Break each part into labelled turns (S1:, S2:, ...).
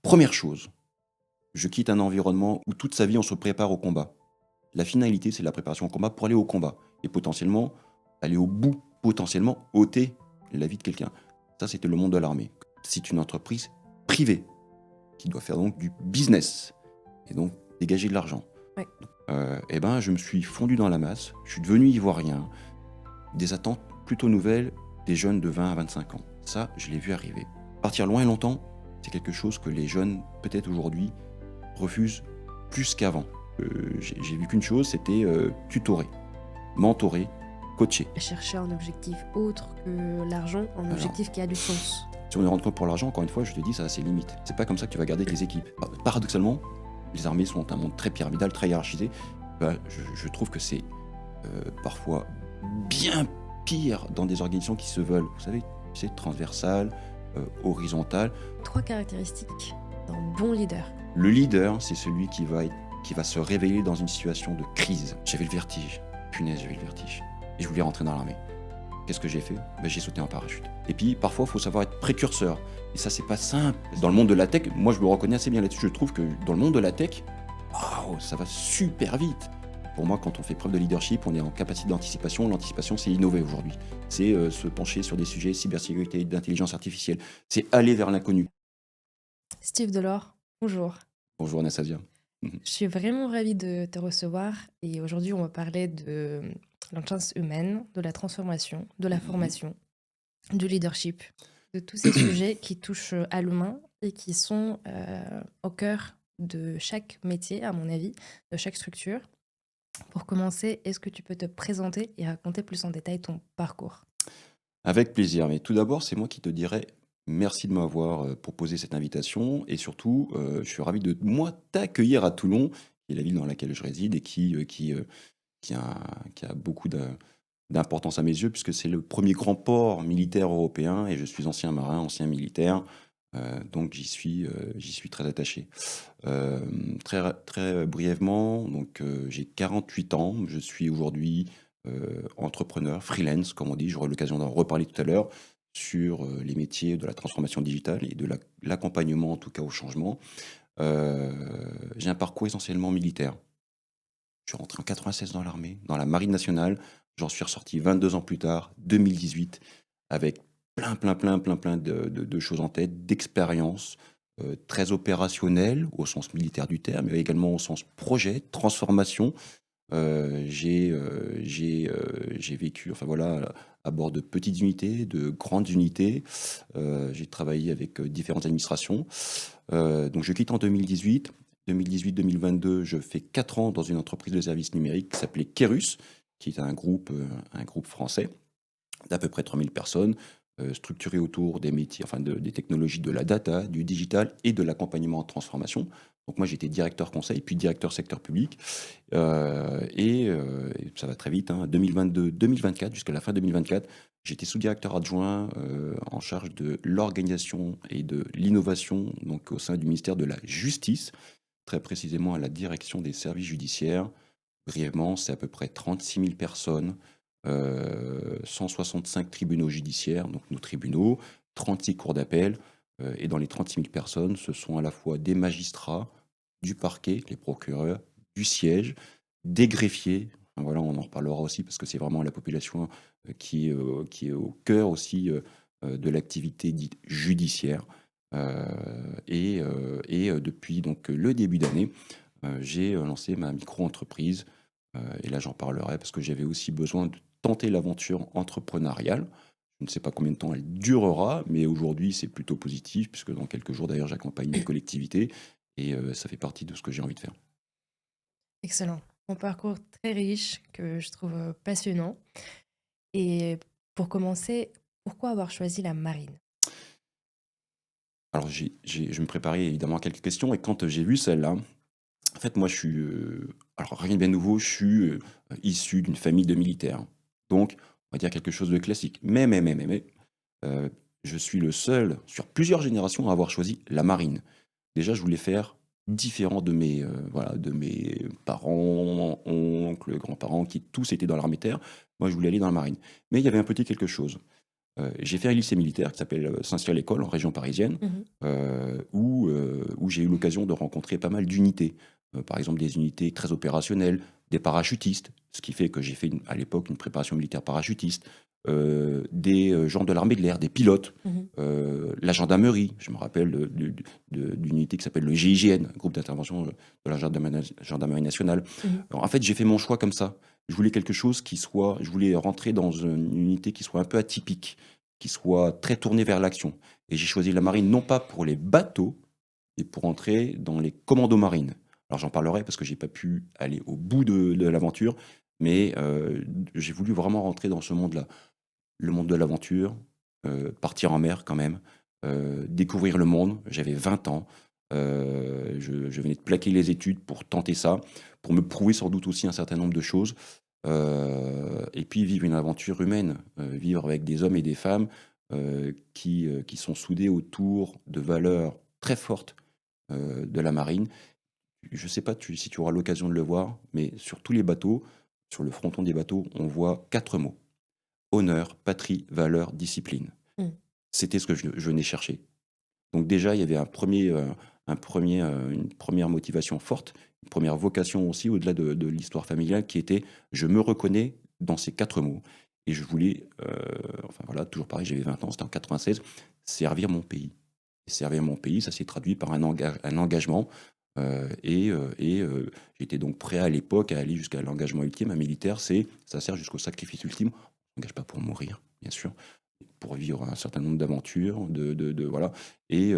S1: Première chose, je quitte un environnement où toute sa vie on se prépare au combat. La finalité, c'est la préparation au combat pour aller au combat et potentiellement aller au bout, potentiellement ôter la vie de quelqu'un. Ça, c'était le monde de l'armée. C'est une entreprise privée qui doit faire donc du business et donc dégager de l'argent.
S2: Ouais.
S1: Eh ben, je me suis fondu dans la masse, je suis devenu ivoirien, des attentes plutôt nouvelles des jeunes de 20 à 25 ans. Ça, je l'ai vu arriver. Partir loin et longtemps, c'est quelque chose que les jeunes, peut-être aujourd'hui, refusent plus qu'avant. J'ai vu qu'une chose, c'était tutorer, mentorer, coacher.
S2: Chercher un objectif autre que l'argent, un objectif qui a du sens.
S1: Si on est rentre compte pour l'argent, encore une fois, je te dis, ça a ses limites. C'est pas comme ça que tu vas garder tes équipes. Paradoxalement, les armées sont un monde très pyramidal, très hiérarchisé. Je trouve que c'est parfois bien pire dans des organisations qui se veulent, vous savez, c'est transversal, horizontal.
S2: 3 caractéristiques d'un bon leader.
S1: Le leader, c'est celui qui va se révéler dans une situation de crise. J'avais le vertige. Punaise, j'avais le vertige. Et je voulais rentrer dans l'armée. Qu'est-ce que j'ai fait ? J'ai sauté en parachute. Et puis, parfois, il faut savoir être précurseur. Et ça, c'est pas simple. Dans le monde de la tech, moi, je me reconnais assez bien là-dessus. Je trouve que dans le monde de la tech, ça va super vite. Pour moi, quand on fait preuve de leadership, on est en capacité d'anticipation. L'anticipation, c'est innover aujourd'hui. C'est se pencher sur des sujets cybersécurité, d'intelligence artificielle. C'est aller vers l'inconnu.
S2: Steve Delors, bonjour.
S1: Bonjour Anastasia.
S2: Je suis vraiment ravie de te recevoir et aujourd'hui on va parler de l'intelligence humaine, de la transformation, de la formation, du leadership, de tous ces sujets qui touchent à l'humain et qui sont au cœur de chaque métier, à mon avis, de chaque structure. Pour commencer, est-ce que tu peux te présenter et raconter plus en détail ton parcours ?
S1: Avec plaisir, mais tout d'abord, c'est moi qui te dirais merci de m'avoir proposé cette invitation et surtout, je suis ravi de moi t'accueillir à Toulon, qui est la ville dans laquelle je réside et qui a beaucoup d'importance à mes yeux puisque c'est le premier grand port militaire européen et je suis ancien marin, ancien militaire, donc j'y suis très attaché. Très brièvement, donc j'ai 48 ans, je suis aujourd'hui entrepreneur, freelance, comme on dit. J'aurai l'occasion d'en reparler tout à l'heure sur les métiers de la transformation digitale et de l'accompagnement, en tout cas, au changement. J'ai un parcours essentiellement militaire. Je suis rentré en 96 dans l'armée, dans la marine nationale. J'en suis ressorti 22 ans plus tard, 2018, avec plein de choses en tête, d'expériences très opérationnelles au sens militaire du terme, mais également au sens projet, transformation. J'ai vécu, enfin voilà, à bord de petites unités, de grandes unités. J'ai travaillé avec différentes administrations. Donc je quitte en 2018. 2018-2022, je fais 4 ans dans une entreprise de services numériques qui s'appelait Kerus, qui est un groupe français d'à peu près 3000 personnes, structuré autour des métiers, enfin des technologies de la data, du digital et de l'accompagnement en transformation. Donc moi j'étais directeur conseil, puis directeur secteur public. Et ça va très vite, 2022-2024, jusqu'à la fin 2024, j'étais sous-directeur adjoint en charge de l'organisation et de l'innovation donc au sein du ministère de la Justice, très précisément à la direction des services judiciaires. Brièvement, c'est à peu près 36 000 personnes, 165 tribunaux judiciaires, donc nos tribunaux, 36 cours d'appel. Et dans les 36 000 personnes, ce sont à la fois des magistrats, du parquet, les procureurs, du siège, des greffiers. Enfin, voilà, on en reparlera aussi parce que c'est vraiment la population qui est au cœur aussi de l'activité dite judiciaire. Depuis donc, le début d'année, j'ai lancé ma micro-entreprise. Et là, j'en parlerai parce que j'avais aussi besoin de tenter l'aventure entrepreneuriale. Je ne sais pas combien de temps elle durera, mais aujourd'hui, c'est plutôt positif, puisque dans quelques jours, d'ailleurs, j'accompagne une collectivité et ça fait partie de ce que j'ai envie de faire.
S2: Excellent. Un parcours très riche que je trouve passionnant. Et pour commencer, pourquoi avoir choisi la marine ?
S1: Alors, je me préparais évidemment à quelques questions, et quand j'ai vu celle-là, en fait, moi, je suis. Alors, rien de bien nouveau, je suis issu d'une famille de militaires. Donc, on va dire quelque chose de classique. Mais, je suis le seul sur plusieurs générations à avoir choisi la marine. Déjà, je voulais faire différent de mes parents, oncles, grands-parents, qui tous étaient dans l'armée de terre. Moi, je voulais aller dans la marine. Mais il y avait un petit quelque chose. J'ai fait un lycée militaire qui s'appelle Saint-Cyr-l'École en région parisienne,
S2: Mmh.
S1: où j'ai eu l'occasion de rencontrer pas mal d'unités. Par exemple, des unités très opérationnelles, des parachutistes, ce qui fait que j'ai fait à l'époque une préparation militaire parachutiste, des gens de l'armée de l'air, des pilotes,
S2: Mmh.
S1: la gendarmerie. Je me rappelle d'une unité qui s'appelle le GIGN, groupe d'intervention de la gendarmerie nationale.
S2: Mmh.
S1: Alors, en fait, j'ai fait mon choix comme ça. Je voulais quelque chose qui soit, je voulais rentrer dans une unité qui soit un peu atypique, qui soit très tournée vers l'action. Et j'ai choisi la marine non pas pour les bateaux, mais pour entrer dans les commandos marines. Alors j'en parlerai parce que j'ai pas pu aller au bout de l'aventure, mais j'ai voulu vraiment rentrer dans ce monde-là. Le monde de l'aventure, partir en mer quand même, découvrir le monde. J'avais 20 ans, je venais de plaquer les études pour tenter ça, pour me prouver sans doute aussi un certain nombre de choses, et puis vivre une aventure humaine, vivre avec des hommes et des femmes, qui sont soudés autour de valeurs très fortes, de la marine. Je ne sais pas si tu auras l'occasion de le voir, mais sur tous les bateaux, sur le fronton des bateaux, on voit 4 mots: honneur, patrie, valeur, discipline.
S2: Mmh.
S1: C'était ce que je venais chercher. Donc déjà, il y avait une première motivation forte, une première vocation aussi, au-delà de l'histoire familiale, qui était: je me reconnais dans ces 4 mots. Et je voulais, enfin voilà, toujours pareil, j'avais 20 ans, c'était en 96, servir mon pays. Et servir mon pays, ça s'est traduit par un engagement. J'étais donc prêt à l'époque à aller jusqu'à l'engagement ultime. Un militaire, ça sert jusqu'au sacrifice ultime. On ne s'engage pas pour mourir, bien sûr, pour vivre un certain nombre d'aventures, voilà. Et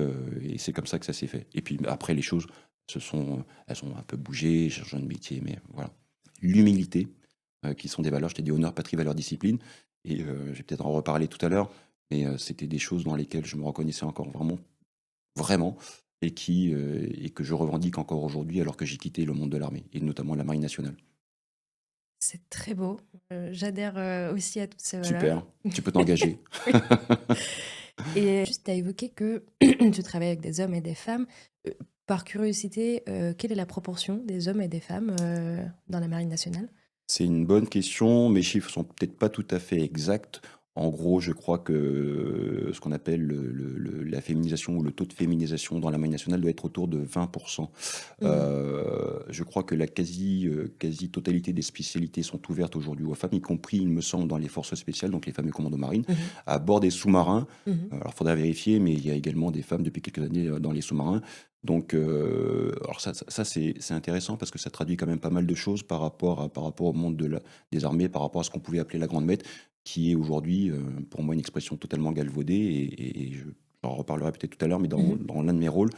S1: c'est comme ça que ça s'est fait. Et puis après, les choses elles ont un peu bougé, j'ai changé de métier, mais voilà. L'humilité, qui sont des valeurs, je t'ai dit honneur, patrie, valeur, discipline. Et je vais peut-être en reparler tout à l'heure, mais c'était des choses dans lesquelles je me reconnaissais encore vraiment, vraiment, et que je revendique encore aujourd'hui alors que j'ai quitté le monde de l'armée, et notamment la marine nationale.
S2: C'est très beau. J'adhère, aussi à toutes ces valeurs.
S1: Super, tu peux t'engager.
S2: Oui. Et juste, tu as évoqué que tu travailles avec des hommes et des femmes. Par curiosité, quelle est la proportion des hommes et des femmes, dans la marine nationale?
S1: C'est une bonne question. Mes chiffres sont peut-être pas tout à fait exacts. En gros, je crois que ce qu'on appelle la féminisation, ou le taux de féminisation dans la marine nationale, doit être autour de 20%.
S2: Mmh.
S1: Je crois que la quasi-totalité des spécialités sont ouvertes aujourd'hui aux femmes, y compris, il me semble, dans les forces spéciales, donc les fameux commandos marines,
S2: Mmh mh.
S1: à bord des sous-marins.
S2: Mmh.
S1: Alors, il faudra vérifier, mais il y a également des femmes depuis quelques années dans les sous-marins. Donc, alors ça, c'est intéressant parce que ça traduit quand même pas mal de choses par rapport au monde des armées, par rapport à ce qu'on pouvait appeler la grande mette, qui est aujourd'hui, pour moi, une expression totalement galvaudée. J'en reparlerai peut-être tout à l'heure, mais
S2: Mmh.
S1: dans l'un de mes rôles,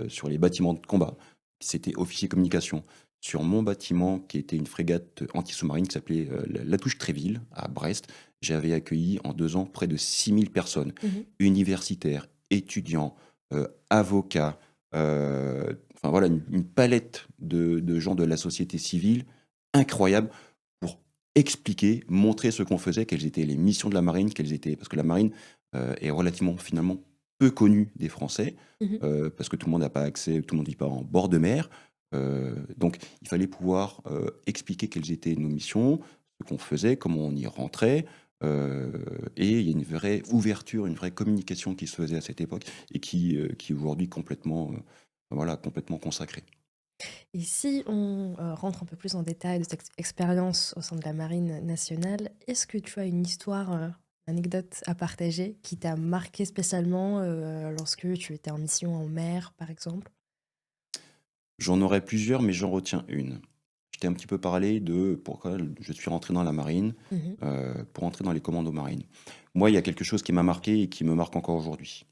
S1: sur les bâtiments de combat, c'était officier communication. Sur mon bâtiment, qui était une frégate anti-sous-marine qui s'appelait la Touche Tréville, à Brest, j'avais accueilli en 2 ans près de 6000 personnes,
S2: Mmh.
S1: universitaires, étudiants, avocats, enfin voilà, une palette de gens de la société civile incroyable, pour expliquer, montrer ce qu'on faisait, quelles étaient les missions de la marine, parce que la marine est relativement, finalement, peu connue des Français,
S2: Mmh.
S1: parce que tout le monde n'a pas accès, tout le monde ne vit pas en bord de mer. Donc il fallait pouvoir expliquer quelles étaient nos missions, ce qu'on faisait, comment on y rentrait. Et il y a une vraie ouverture, une vraie communication qui se faisait à cette époque, et qui est aujourd'hui complètement, voilà, complètement consacrée.
S2: Et si on, rentre un peu plus en détail de cette expérience au sein de la marine nationale, est-ce que tu as une histoire, anecdote à partager qui t'a marqué spécialement, lorsque tu étais en mission en mer, par exemple?
S1: J'en aurais plusieurs, mais j'en retiens une. Je t'ai un petit peu parlé de pourquoi je suis rentré dans la marine,
S2: Mmh.
S1: pour entrer dans les commandos marines. Moi, il y a quelque chose qui m'a marqué et qui me marque encore aujourd'hui.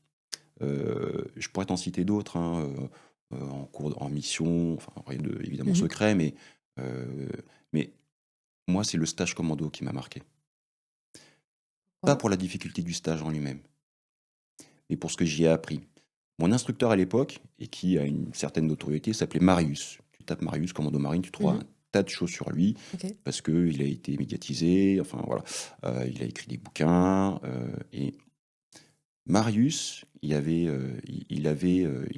S1: Je pourrais t'en citer d'autres, hein, en mission, enfin rien de évidemment
S2: Mmh.
S1: secret, heu, mais moi, c'est le stage commando qui m'a marqué. Pas
S2: Pourquoi?
S1: pour la difficulté du stage en lui-même, mais pour ce que j'y ai appris. Mon instructeur à l'époque, et qui a une certaine notoriété, s'appelait Marius. Tu tapes Marius, commando marine, tu trouveras
S2: Mmh.
S1: un tas de choses sur lui,
S2: OK.
S1: parce qu'il a été médiatisé, enfin voilà. Il a écrit des bouquins, et Marius, il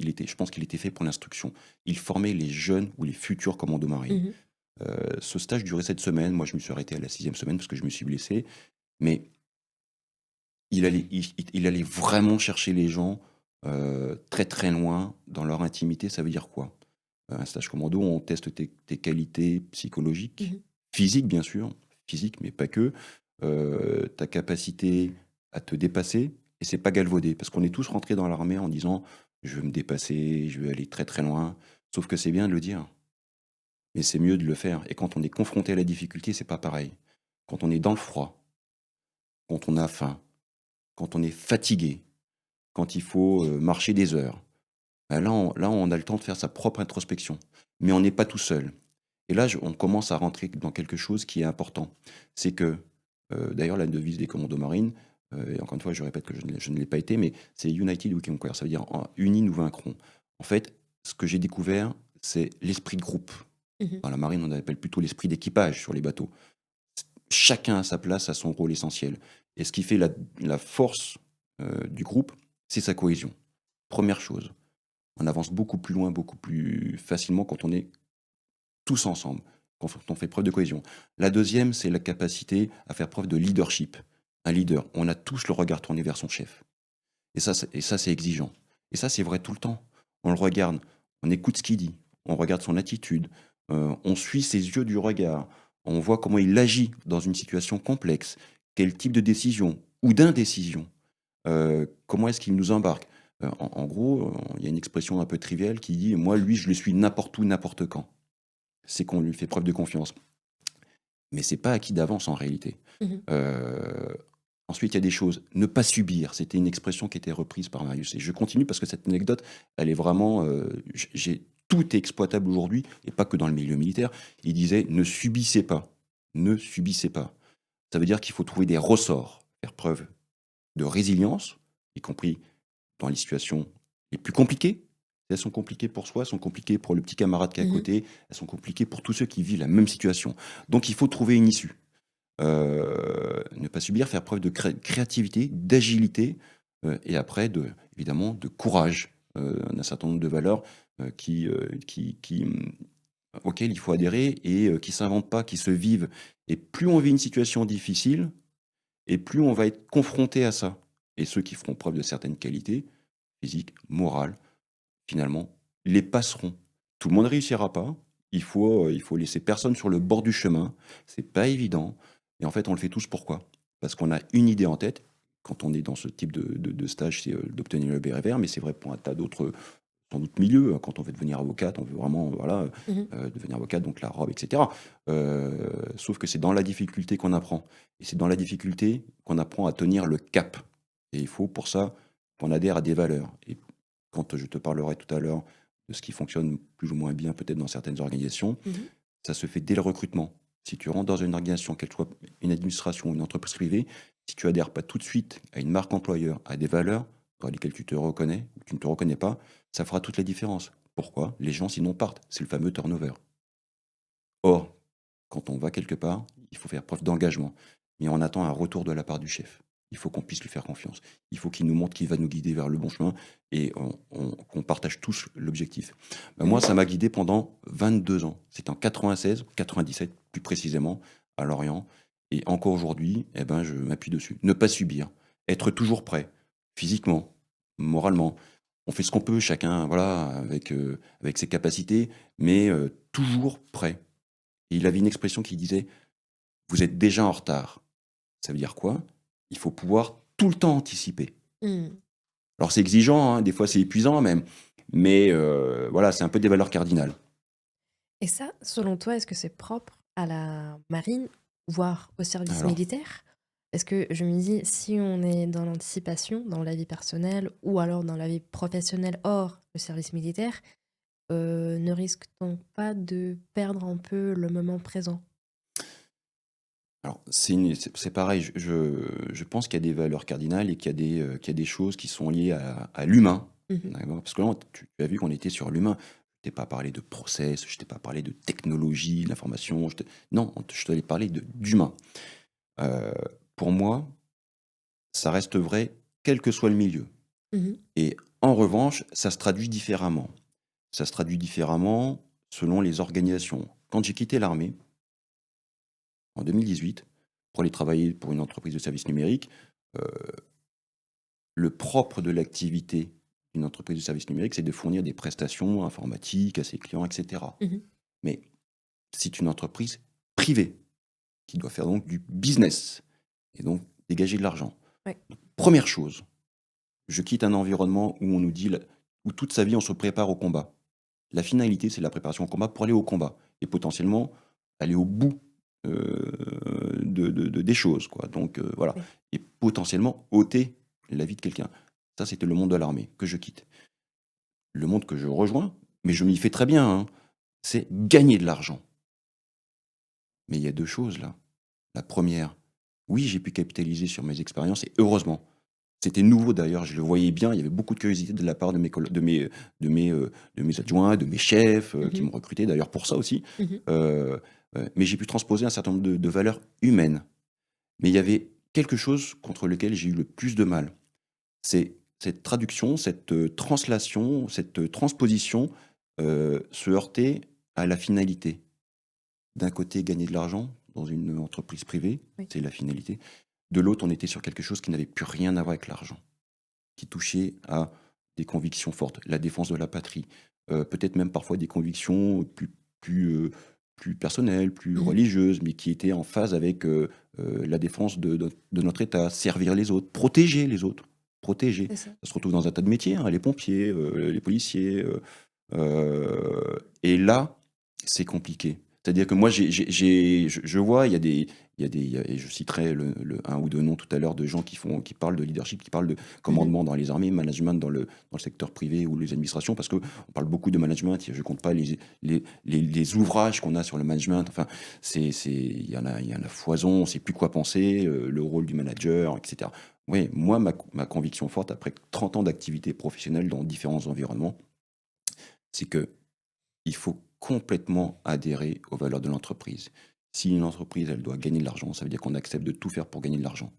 S1: était, je pense qu'il était fait pour l'instruction. Il formait les jeunes ou les futurs commandos marines.
S2: Mmh.
S1: Ce stage durait 7 semaines. Moi, je me suis arrêté à la 6e semaine parce que je me suis blessé. Mais il allait vraiment chercher les gens très très loin dans leur intimité. Ça veut dire quoi? Un stage commando, on teste tes qualités psychologiques,
S2: Mmh.
S1: physiques bien sûr, physiques mais pas que, ta capacité à te dépasser et c'est pas galvaudé. Parce qu'on est tous rentrés dans l'armée en disant: «Je veux me dépasser, je veux aller très très loin». Sauf que c'est bien de le dire, mais c'est mieux de le faire et quand on est confronté à la difficulté, c'est pas pareil. Quand on est dans le froid, quand on a faim, quand on est fatigué, quand il faut, marcher des heures, bah, là on a le temps de faire sa propre introspection. Mais on n'est pas tout seul. Et là, on commence à rentrer dans quelque chose qui est important. C'est que, d'ailleurs, la devise des commandos marines, et encore une fois, je répète que je ne l'ai pas été, mais c'est United we conquer. Ça veut dire unis, nous vaincrons. En fait, ce que j'ai découvert, c'est l'esprit de groupe.
S2: Mmh.
S1: Dans la marine, on appelle plutôt l'esprit d'équipage sur les bateaux. Chacun a sa place, a son rôle essentiel. Et ce qui fait la force du groupe, c'est sa cohésion. Première chose, on avance beaucoup plus loin, beaucoup plus facilement quand on est tous ensemble, quand on fait preuve de cohésion. La deuxième, c'est la capacité à faire preuve de leadership. Un leader, on a tous le regard tourné vers son chef. Et ça, c'est exigeant. Et ça, c'est vrai tout le temps. On le regarde, on écoute ce qu'il dit, on regarde son attitude, on suit ses yeux du regard, on voit comment il agit dans une situation complexe, quel type de décision ou d'indécision, comment est-ce qu'il nous embarque. En gros, il y a une expression un peu triviale qui dit: «Moi, lui, je le suis n'importe où, n'importe quand». C'est qu'on lui fait preuve de confiance. Mais c'est pas acquis d'avance en réalité.
S2: Mmh.
S1: Heu, Ensuite, il y a des choses. Ne pas subir, c'était une expression qui était reprise par Marius et je continue parce que cette anecdote, elle est vraiment, j'ai tout est exploitable aujourd'hui et pas que dans le milieu militaire. Il disait: «Ne subissez pas, ne subissez pas». Ça veut dire qu'il faut trouver des ressorts, faire preuve de résilience, y compris dans les situations les plus compliquées. Elles sont compliquées pour soi, elles sont compliquées pour le petit camarade qui est à
S2: Mmh.
S1: côté, elles sont compliquées pour tous ceux qui vivent la même situation. Donc il faut trouver une issue. Ne pas subir, faire preuve de créativité, d'agilité, et après évidemment de courage, d'un certain nombre de valeurs, auxquelles il faut adhérer et qui ne s'inventent pas, qui se vivent. Et plus on vit une situation difficile, et plus on va être confronté à ça. Et ceux qui feront preuve de certaines qualités, physiques, morales, finalement, les passeront. Tout le monde ne réussira pas. Il faut laisser personne sur le bord du chemin. C'est pas évident. Et en fait, on le fait tous pourquoi? Parce qu'on a une idée en tête. Quand on est dans ce type de stage, c'est d'obtenir le béret vert, mais c'est vrai pour un tas d'autres, sans doute, milieux. Quand on veut devenir avocate, on veut vraiment voilà,
S2: Mmh.
S1: devenir avocate, donc la robe, etc. Sauf que c'est dans la difficulté qu'on apprend. Et c'est dans la difficulté qu'on apprend à tenir le cap. Et il faut pour ça qu'on adhère à des valeurs. Et quand je te parlerai tout à l'heure de ce qui fonctionne plus ou moins bien peut-être dans certaines organisations,
S2: Mmh.
S1: ça se fait dès le recrutement. Si tu rentres dans une organisation, qu'elle soit une administration ou une entreprise privée, si tu adhères pas tout de suite à une marque employeur, à des valeurs dans lesquelles tu te reconnais ou tu ne te reconnais pas, ça fera toute la différence. Pourquoi? Les gens sinon partent. C'est le fameux turnover. Or, quand on va quelque part, il faut faire preuve d'engagement. Mais on attend un retour de la part du chef. Il faut qu'on puisse lui faire confiance. Il faut qu'il nous montre qu'il va nous guider vers le bon chemin et qu'on partage tous l'objectif. Ben moi,
S2: Mmh.
S1: ça m'a guidé pendant 22 ans. C'était en 96, 97 plus précisément, à Lorient. Et encore aujourd'hui, eh ben, je m'appuie dessus. Ne pas subir. Être toujours prêt, physiquement, moralement. On fait ce qu'on peut, chacun, voilà, avec ses capacités, mais toujours prêt. Et il avait une expression qui disait: «Vous êtes déjà en retard». Ça veut dire quoi? Il faut pouvoir tout le temps anticiper.
S2: Mmh.
S1: Alors c'est exigeant, hein, des fois c'est épuisant même, mais voilà, c'est un peu des valeurs cardinales.
S2: Et ça, selon toi, est-ce que c'est propre à la marine, voire au service
S1: Alors
S2: militaire? Est-ce que je me dis, si on est dans l'anticipation, dans la vie personnelle ou alors dans la vie professionnelle hors le service militaire, ne risque-t-on pas de perdre un peu le moment présent?
S1: alors c'est pareil, je pense qu'il y a des valeurs cardinales et qu'il y a des choses qui sont liées à l'humain.
S2: Mmh.
S1: D'accord? Parce que là, tu as vu qu'on était sur l'humain. Je t'ai pas parlé de process, je t'ai pas parlé de technologie, d'information, non, je t'allais parler d'humain. Heu, pour moi, ça reste vrai quel que soit le milieu.
S2: Mmh.
S1: Et en revanche, ça se traduit différemment. Ça se traduit différemment selon les organisations. Quand j'ai quitté l'armée, en 2018, pour aller travailler pour une entreprise de services numériques, le propre de l'activité d'une entreprise de services numériques, c'est de fournir des prestations informatiques à ses clients, etc.
S2: Mmh.
S1: Mais c'est une entreprise privée qui doit faire donc du business et donc dégager de l'argent.
S2: Ouais.
S1: Première chose, je quitte un environnement où on nous dit, où toute sa vie on se prépare au combat. La finalité, c'est la préparation au combat pour aller au combat et potentiellement aller au bout des choses, quoi. Donc voilà,
S2: Oui.
S1: et potentiellement ôter la vie de quelqu'un. Ça, c'était le monde de l'armée que je quitte. Le monde que je rejoins, mais je m'y fais très bien, hein, c'est gagner de l'argent. Mais il y a deux choses là. La première, oui, j'ai pu capitaliser sur mes expériences et heureusement. C'était nouveau d'ailleurs, je le voyais bien, il y avait beaucoup de curiosité de la part de mes adjoints, de mes chefs, qui
S2: Mmh.
S1: m'ont recruté d'ailleurs pour ça aussi.
S2: Mmh.
S1: Heu mais j'ai pu transposer un certain nombre de valeurs humaines. Mais il y avait quelque chose contre lequel j'ai eu le plus de mal. C'est cette traduction, cette, translation, cette, transposition, se heurter à la finalité. D'un côté, gagner de l'argent dans une entreprise privée,
S2: Oui.
S1: c'est la finalité. De l'autre, on était sur quelque chose qui n'avait plus rien à voir avec l'argent, qui touchait à des convictions fortes, la défense de la patrie, peut-être même parfois des convictions plus, plus personnelles, plus
S2: Mmh.
S1: religieuses, mais qui étaient en phase avec, la défense de notre État, servir les autres, protéger les autres, protéger.
S2: C'est ça.
S1: Ça se retrouve dans un tas de métiers, hein, les pompiers, les policiers, et là, c'est compliqué. C'est-à-dire que moi, je vois, et je citerai un ou deux noms tout à l'heure de gens qui parlent de leadership, qui parlent de
S2: Mmh.
S1: commandement dans les armées, management dans le secteur privé ou les administrations, parce qu'on parle beaucoup de management. Je ne compte pas les ouvrages qu'on a sur le management. Enfin, il y en a foison, on ne sait plus quoi penser, le rôle du manager, etc. Oui, moi, ma conviction forte, après 30 ans d'activité professionnelle dans différents environnements, c'est que il faut complètement adhérer aux valeurs de l'entreprise. Si une entreprise, elle doit gagner de l'argent, ça veut dire qu'on accepte de tout faire pour gagner de l'argent.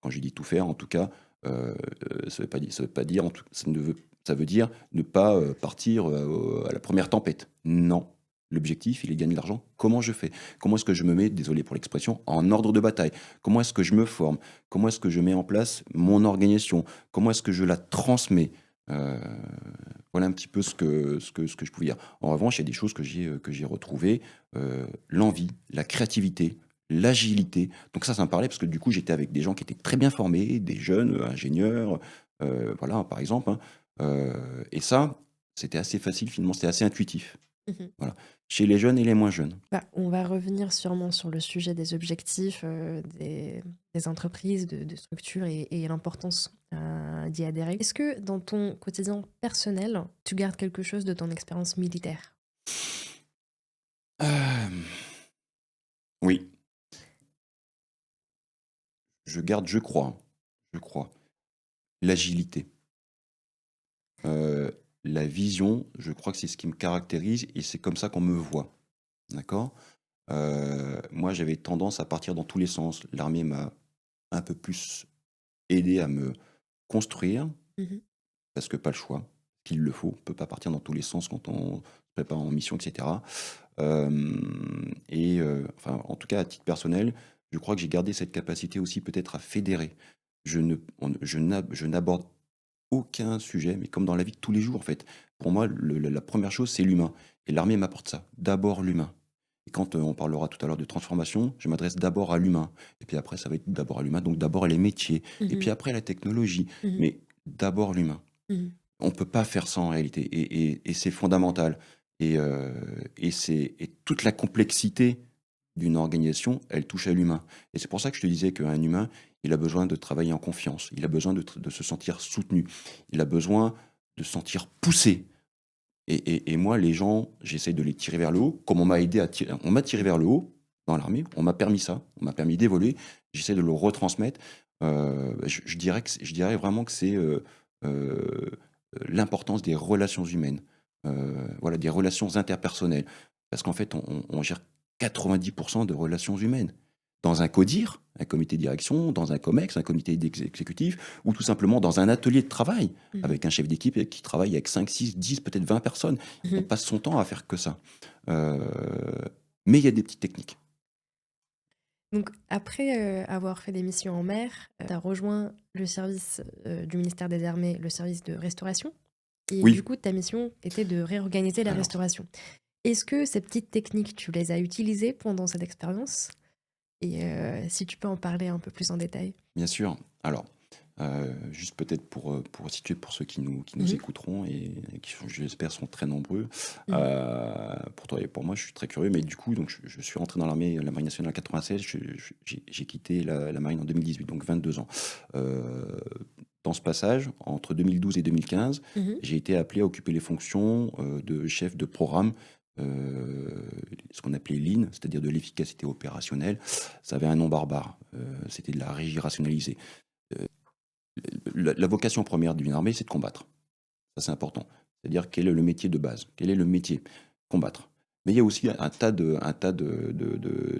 S1: Quand je dis tout faire, en tout cas, ça veut pas dire, ça veut dire ne pas partir à la première tempête. Non. L'objectif, il est de gagner de l'argent. Comment je fais? Comment est-ce que je me mets, désolé pour l'expression, en ordre de bataille? Comment est-ce que je me forme? Comment est-ce que je mets en place mon organisation? Comment est-ce que je la transmets? Euh, voilà un petit peu ce que je pouvais dire. En revanche, il y a des choses que j'ai retrouvées, l'envie, la créativité, l'agilité. Donc ça me parlait parce que du coup, j'étais avec des gens qui étaient très bien formés, des jeunes ingénieurs, voilà, par exemple, hein. Et ça, c'était assez facile finalement, c'était assez intuitif.
S2: Mmh.
S1: Voilà. Chez les jeunes et les moins jeunes.
S2: Bah, on va revenir sûrement sur le sujet des objectifs, des entreprises, de structures et l'importance, d'y adhérer. Est-ce que dans ton quotidien personnel, tu gardes quelque chose de ton expérience militaire?
S1: Hem, oui, je crois, l'agilité. La vision, je crois que c'est ce qui me caractérise et c'est comme ça qu'on me voit, d'accord? Moi, j'avais tendance à partir dans tous les sens. L'armée m'a un peu plus aidé à me construire,
S2: Mmh.
S1: parce que pas le choix, qu'il le faut. On peut pas partir dans tous les sens quand on se prépare en mission, et cetera. Enfin, en tout cas, à titre personnel, je crois que j'ai gardé cette capacité aussi peut-être à fédérer. Je n'aborde aucun sujet, mais comme dans la vie de tous les jours, en fait. Pour moi, la première chose, c'est l'humain et l'armée m'apporte ça. D'abord l'humain. Et quand, on parlera tout à l'heure de transformation, je m'adresse d'abord à l'humain et puis après ça va être d'abord à l'humain, donc d'abord les métiers et puis
S2: Mmh.
S1: après la technologie,
S2: Mmh.
S1: mais d'abord l'humain.
S2: Mmh.
S1: On peut pas faire ça en réalité et c'est fondamental et toute la complexité d'une organisation, elle touche à l'humain et c'est pour ça que je te disais qu'un humain, il a besoin de travailler en confiance, il a besoin de se sentir soutenu, il a besoin de se sentir poussé et moi, les gens, j'essaie de les tirer vers le haut, comme on m'a tiré vers le haut dans l'armée, on m'a permis ça, on m'a permis d'évoluer, j'essaie de le retransmettre. Je dirais vraiment que c'est, l'importance des relations humaines, voilà, des relations interpersonnelles. Parce qu'en fait, on gère 90 de relations humaines. Dans un CODIR, un comité de direction, dans un COMEX, un comité exécutif, ou tout simplement dans un atelier de travail,
S2: Mmh.
S1: avec un chef d'équipe qui travaille avec 5, 6, 10, peut-être 20 personnes. On
S2: Mmh.
S1: passe son temps à faire que ça. Heu, mais il y a des petites techniques.
S2: Donc après, avoir fait des missions en mer, tu as rejoint le service, du ministère des Armées, le service de restauration et du
S1: Oui,
S2: coup, ta mission était de réorganiser la
S1: alors,
S2: restauration. Est-ce que ces petites techniques, tu les as utilisées pendant cette expérience? Et si tu peux en parler un peu plus en détail?
S1: bien sûr. Alors, juste peut-être pour situer pour ceux qui nous
S2: Mmh.
S1: écouteront et qui, j'espère, sont très nombreux.
S2: Mmh.
S1: Pour toi et pour moi, je suis très curieux, mais du coup, donc, je suis rentré dans l'armée, la Marine nationale en 96. J'ai quitté la Marine en 2018, donc 22 ans. Euh, Dans ce passage, entre 2012 et 2015,
S2: Mmh.
S1: j'ai été appelé à occuper les fonctions de chef de programme, euh, ce qu'on appelait Lean, c'est-à-dire de l'efficacité opérationnelle. Ça avait un nom barbare, c'était de la régie rationalisée. Euh, la vocation première d'une armée, c'est de combattre. Ça, c'est important. C'est-à-dire quel est le métier de base. Quel est le métier? Combattre. Mais il y a aussi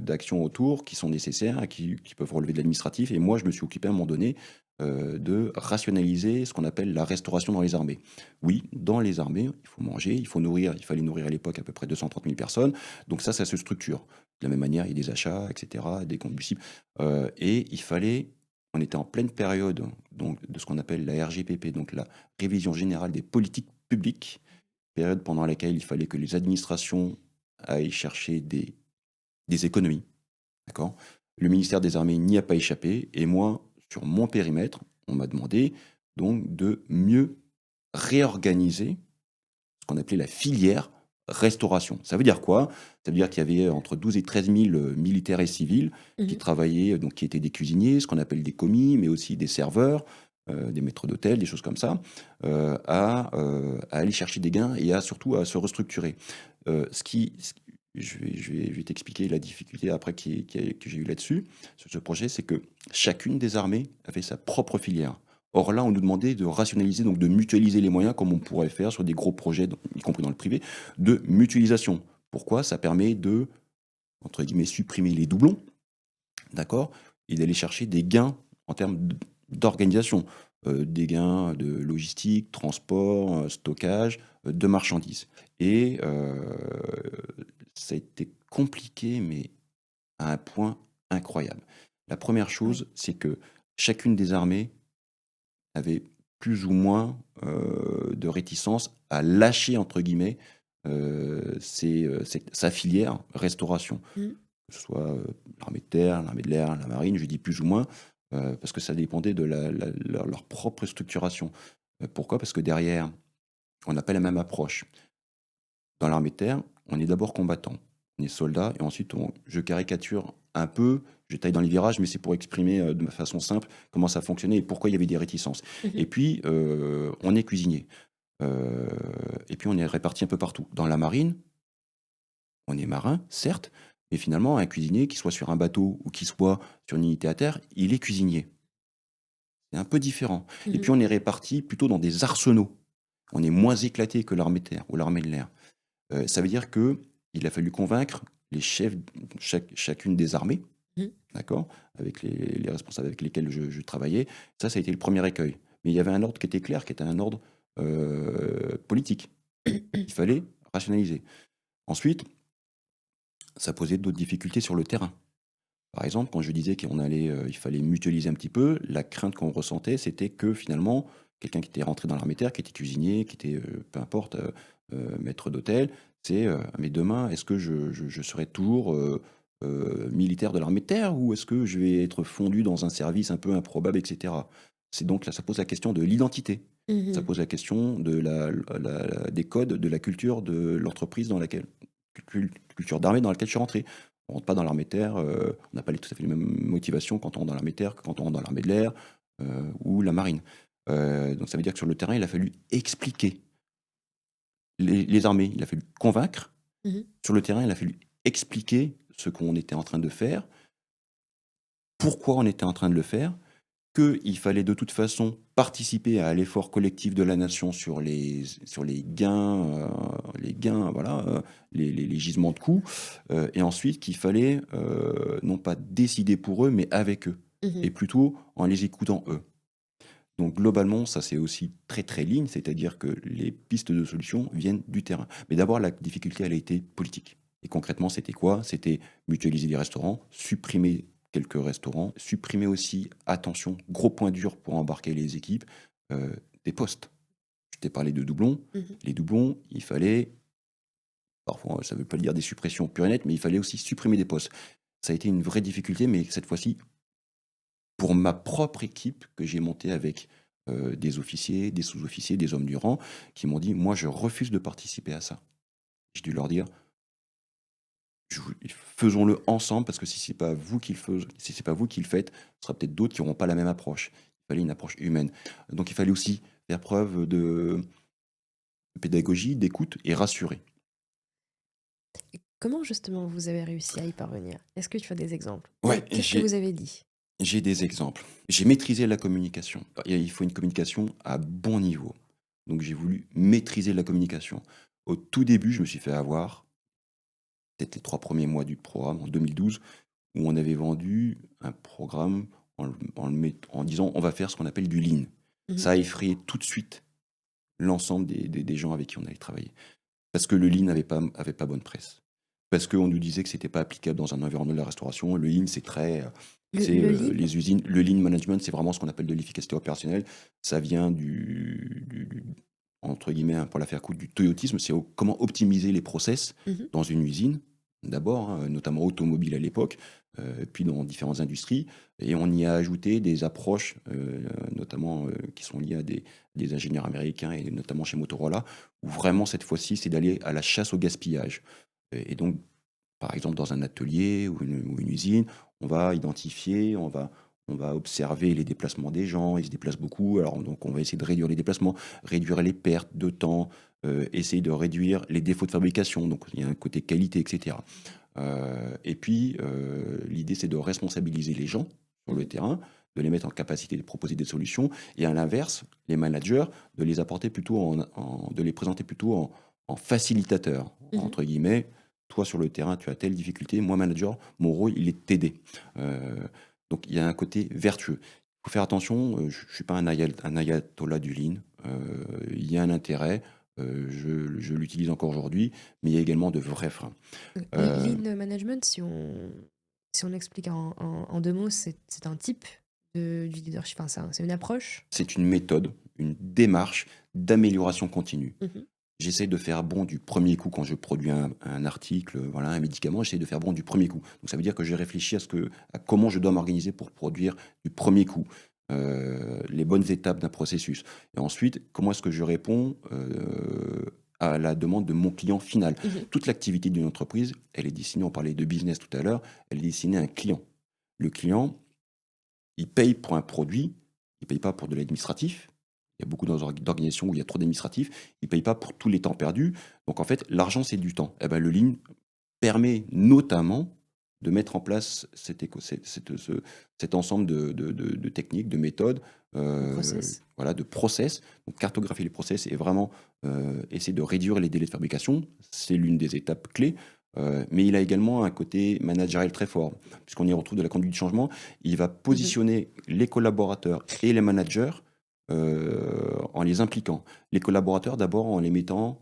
S1: d'actions autour qui sont nécessaires, et qui peuvent relever de l'administratif. Et moi, je me suis occupé à un moment donné de rationaliser ce qu'on appelle la restauration dans les armées. Oui, dans les armées, il faut manger, il faut nourrir. Il fallait nourrir à l'époque à peu près 230 000 personnes. Donc ça se structure. De la même manière, il y a des achats, etc., des combustibles. Et il fallait, on était en pleine période donc, de ce qu'on appelle la RGPP, donc la révision générale des politiques publiques, période pendant laquelle il fallait que les administrations aillent chercher des économies. D'accord. Le ministère des Armées n'y a pas échappé, et moi, sur mon périmètre, on m'a demandé donc de mieux réorganiser ce qu'on appelait la filière restauration. Ça veut dire quoi? Ça veut dire qu'il y avait entre 12 et 13 000 militaires et civils qui
S2: Mmh.
S1: travaillaient, donc qui étaient des cuisiniers, ce qu'on appelle des commis, mais aussi des serveurs, des maîtres d'hôtel, des choses comme ça, à aller chercher des gains et surtout à se restructurer. Je vais t'expliquer la difficulté après que j'ai eu là-dessus, sur ce projet, c'est que chacune des armées avait sa propre filière. Or là, on nous demandait de rationaliser, donc de mutualiser les moyens, comme on pourrait faire sur des gros projets, y compris dans le privé, de mutualisation. Pourquoi? Ça permet de, entre guillemets, supprimer les doublons, d'accord? Et d'aller chercher des gains en termes d'organisation, des gains de logistique, transport, stockage, de marchandises. Et ça a été compliqué, mais à un point incroyable. La première
S2: Ouais.
S1: chose, c'est que chacune des armées avait plus ou moins de réticence à lâcher, entre guillemets, sa filière restauration.
S2: Mmh.
S1: Que ce soit l'armée de terre, l'armée de l'air, la marine, je dis plus ou moins, parce que ça dépendait de leur propre structuration. Pourquoi? Parce que derrière, on n'a pas la même approche. Dans l'armée de terre, on est d'abord combattant, on est soldat, et ensuite, je caricature un peu, je taille dans les virages, mais c'est pour exprimer de ma façon simple comment ça fonctionnait et pourquoi il y avait des réticences.
S2: Mmh.
S1: Et puis, on est cuisinier. Euh, et puis, on est réparti un peu partout. Dans la marine, on est marin, certes, mais finalement, un cuisinier, qui soit sur un bateau ou qui soit sur une unité à terre, il est cuisinier. C'est un peu différent. Et
S2: Mmh.
S1: puis, on est réparti plutôt dans des arsenaux. On est moins éclaté que l'armée de terre ou l'armée de l'air. Ça veut dire que il a fallu convaincre les chefs, chacune des armées,
S2: Mmh.
S1: d'accord, avec les responsables avec lesquels je travaillais. Ça a été le premier écueil. Mais il y avait un ordre qui était clair, qui était un ordre politique. Il fallait rationaliser. Ensuite, ça posait d'autres difficultés sur le terrain. Par exemple, quand je disais il fallait mutualiser un petit peu, la crainte qu'on ressentait, c'était que finalement, quelqu'un qui était rentré dans l'armée de terre, qui était cuisinier, qui était, peu importe, maître d'hôtel, c'est mais demain, est-ce que je serai toujours militaire de l'armée de terre ou est-ce que je vais être fondu dans un service un peu improbable, etc. C'est donc là, ça pose la question de l'identité. Ça
S2: Mmh.
S1: pose la question de des codes, de la culture de l'entreprise dans laquelle, culture d'armée dans laquelle je suis rentré. On rentre pas dans l'armée de terre, on n'a pas tout à fait les mêmes motivations quand on rentre dans l'armée de terre que quand on rentre dans l'armée de l'air ou la marine. Donc ça veut dire que sur le terrain, il a fallu expliquer les armées, il a fallu convaincre.
S2: Mmh.
S1: Sur le terrain, il a fallu expliquer ce qu'on était en train de faire, pourquoi on était en train de le faire, qu'il fallait de toute façon participer à l'effort collectif de la nation les gains, voilà, les gisements de coûts, et ensuite qu'il fallait non pas décider pour eux, mais avec eux,
S2: Mmh.
S1: et plutôt en les écoutant eux. Donc globalement, ça c'est aussi très très ligne, c'est-à-dire que les pistes de solutions viennent du terrain. Mais d'abord, la difficulté, elle a été politique. Et concrètement, c'était quoi? C'était mutualiser les restaurants, supprimer quelques restaurants. Supprimer aussi, attention, gros point dur pour embarquer les équipes, des postes. Je t'ai parlé de doublons.
S2: Mmh.
S1: Les doublons, il fallait, parfois ça ne veut pas dire des suppressions pure et nettes, mais il fallait aussi supprimer des postes. Ça a été une vraie difficulté, mais cette fois-ci, pour ma propre équipe que j'ai montée avec des officiers, des sous-officiers, des hommes du rang, qui m'ont dit, moi je refuse de participer à ça. J'ai dû leur dire, faisons-le ensemble, parce que si c'est pas vous qui le faites, si c'est pas vous qui le faites, ce sera peut-être d'autres qui n'auront pas la même approche. Il fallait une approche humaine. Donc il fallait aussi faire preuve de pédagogie, d'écoute et rassurer.
S2: Et comment justement vous avez réussi à y parvenir? Est-ce que tu as des exemples?
S1: Ouais,
S2: Qu'est-ce que vous avez dit?
S1: j'ai des exemples. J'ai maîtrisé la communication. Il faut une communication à bon niveau. Donc j'ai voulu maîtriser la communication. Au tout début, je me suis fait avoir, peut-être les 3 premiers mois du programme, en 2012, où on avait vendu un programme en disant: «On va faire ce qu'on appelle du lean».
S2: Mmh.
S1: Ça a effrayé tout de suite l'ensemble des gens avec qui on allait travailler. Parce que le lean avait pas bonne presse. Parce qu'on nous disait que c'était pas applicable dans un environnement de la restauration. Le lean, c'est très,
S2: Le lean?
S1: les usines. Le lean management, c'est vraiment ce qu'on appelle de l'efficacité opérationnelle. Ça vient du entre guillemets, hein, pour la faire courte, du toyotisme. C'est comment optimiser les process
S2: Mmh.
S1: dans une usine, d'abord, hein, notamment automobile à l'époque, puis dans différentes industries. Et on y a ajouté des approches, notamment qui sont liées à des ingénieurs américains et notamment chez Motorola, où vraiment cette fois-ci, c'est d'aller à la chasse au gaspillage. Et donc, par exemple, dans un atelier ou une usine, on va identifier, on va observer les déplacements des gens. Ils se déplacent beaucoup, alors donc on va essayer de réduire les déplacements, réduire les pertes de temps, essayer de réduire les défauts de fabrication. Donc il y a un côté qualité, et cetera. Et puis, l'idée, c'est de responsabiliser les gens sur le
S2: Mmh.
S1: terrain, de les mettre en capacité de proposer des solutions, et à l'inverse, les managers, de les apporter plutôt de les présenter plutôt en facilitateurs,
S2: Mmh.
S1: entre guillemets. Toi, sur le terrain, tu as telle difficulté. Moi, manager, mon rôle, il est de t'aider. Euh, donc, il y a un côté vertueux. Il faut faire attention. Je ne suis pas un ayatollah du lean. Il y a un intérêt. Je l'utilise encore aujourd'hui, mais il y a également de vrais freins. Euh,
S2: Lean management, si on explique en 2 mots, c'est un type du leadership, enfin, c'est une approche?
S1: c'est une méthode, une démarche d'amélioration continue.
S2: Mmh.
S1: J'essaie de faire bon du premier coup quand je produis un article, voilà, un médicament, j'essaie de faire bon du premier coup. Donc ça veut dire que j'ai réfléchi à comment je dois m'organiser pour produire du premier coup, les bonnes étapes d'un processus. Et ensuite, comment est-ce que je réponds à la demande de mon client final.
S2: Mmh.
S1: Toute l'activité d'une entreprise, elle est destinée, on parlait de business tout à l'heure, elle est destinée à un client. Le client, il paye pour un produit, il ne paye pas pour de l'administratif. Il y a beaucoup d'organisations où il y a trop d'administratifs. Il ne paye pas pour tous les temps perdus. Donc en fait, l'argent, c'est du temps. Et ben, le Lean permet notamment de mettre en place cet ensemble de techniques, de méthodes,
S2: De process.
S1: voilà, de process. Donc cartographier les process et vraiment essayer de réduire les délais de fabrication, c'est l'une des étapes clés. Mais il a également un côté managérial très fort, puisqu'on y retrouve de la conduite du changement. Il va
S2: Mmh.
S1: positionner les collaborateurs et les managers en les impliquant. Les collaborateurs, d'abord, en les mettant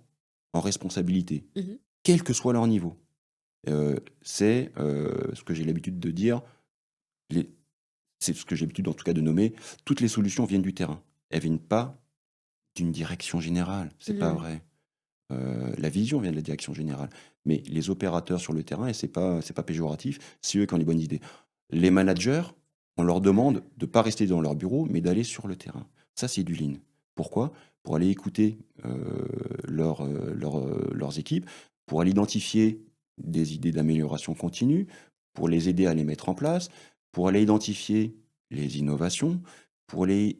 S1: en responsabilité,
S2: Mmh.
S1: quel que soit leur niveau. C'est ce que j'ai l'habitude de dire, les c'est ce que j'ai l'habitude en tout cas de nommer, toutes les solutions viennent du terrain. Elles viennent pas d'une direction générale, c'est pas
S2: Mmh.
S1: vrai. La vision vient de la direction générale, mais les opérateurs sur le terrain, et c'est pas péjoratif, c'est eux qui ont les bonnes idées. Les managers, on leur demande de pas rester dans leur bureau, mais d'aller sur le terrain. Ça, c'est du lean. Pourquoi? Pour aller écouter, leurs équipes, pour aller identifier des idées d'amélioration continue, pour les aider à les mettre en place, pour aller identifier les innovations, pour les,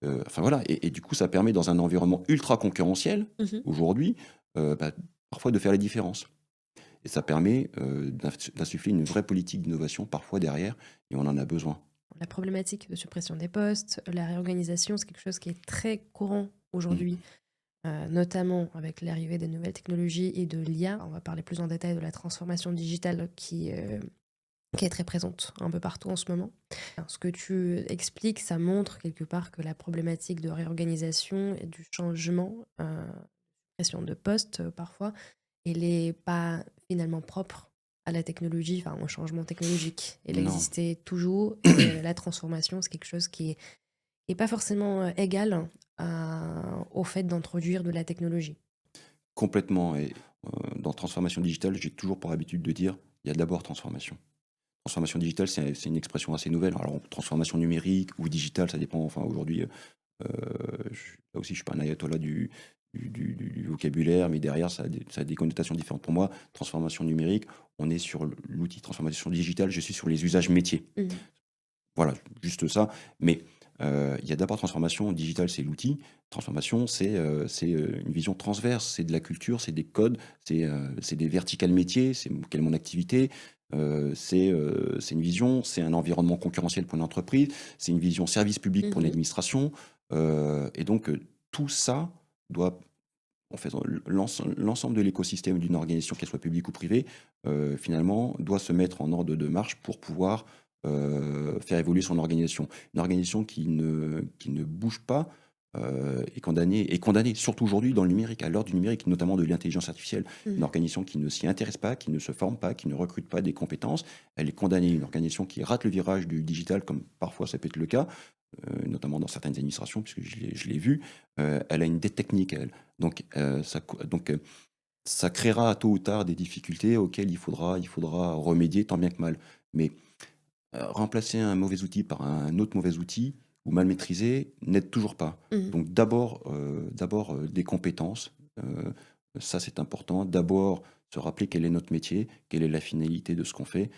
S1: enfin voilà, et du coup, ça permet dans un environnement ultra concurrentiel,
S2: Mmh.
S1: aujourd'hui, bah, parfois de faire la différence. Et ça permet, d'insuffler une vraie politique d'innovation parfois derrière, et on en a besoin.
S2: La problématique de suppression des postes, la réorganisation, c'est quelque chose qui est très courant
S1: Mmh.
S2: aujourd'hui, notamment avec l'arrivée des nouvelles technologies et de l'IA. On va parler plus en détail de la transformation digitale qui est très présente un peu partout en ce moment. Alors, ce que tu expliques, ça montre quelque part que la problématique de réorganisation et du changement, suppression de postes, parfois, elle est pas finalement propre à la technologie, enfin au changement technologique. Il
S1: Non,
S2: existait toujours et la transformation, c'est quelque chose qui est pas forcément égal au fait d'introduire de la technologie.
S1: complètement. Et dans transformation digitale, j'ai toujours pour habitude de dire, il y a d'abord transformation. Transformation digitale, c'est une expression assez nouvelle. Alors, transformation numérique ou digitale, ça dépend. Enfin, aujourd'hui, là aussi, je suis pas un ayatollah du vocabulaire, mais derrière, ça a des connotations différentes. Pour moi, transformation numérique, on est sur l'outil. Transformation digitale, je suis sur les usages métiers.
S2: Mhm.
S1: Voilà, juste ça. Mais il y a d'abord transformation digitale, c'est l'outil. Transformation, c'est une vision transverse, c'est de la culture, c'est des codes, c'est des verticales métiers, c'est quelle est mon activité. C'est une vision, c'est un environnement concurrentiel pour une entreprise, c'est une vision service public pour une
S2: Mhm.
S1: administration. Et donc, tout ça doit, en fait, l'ensemble de l'écosystème d'une organisation, qu'elle soit publique ou privée, finalement, doit se mettre en ordre de marche pour pouvoir faire évoluer son organisation. Une organisation qui ne bouge pas est condamnée, surtout aujourd'hui dans le numérique, à l'heure du numérique, notamment de l'intelligence artificielle. Une
S2: Mhm.
S1: organisation qui ne s'y intéresse pas, qui ne se forme pas, qui ne recrute pas des compétences, elle est condamnée. Une organisation qui rate le virage du digital, comme parfois ça peut être le cas, notamment dans certaines administrations, puisque je l'ai vu, elle a une dette technique, elle. Donc, ça créera tôt ou tard des difficultés auxquelles il faudra remédier tant bien que mal. Mais remplacer un mauvais outil par un autre mauvais outil ou mal maîtrisé n'aide toujours pas.
S2: Mhm.
S1: Donc d'abord des compétences, ça c'est important. D'abord se rappeler quel est notre métier, quelle est la finalité de ce qu'on fait.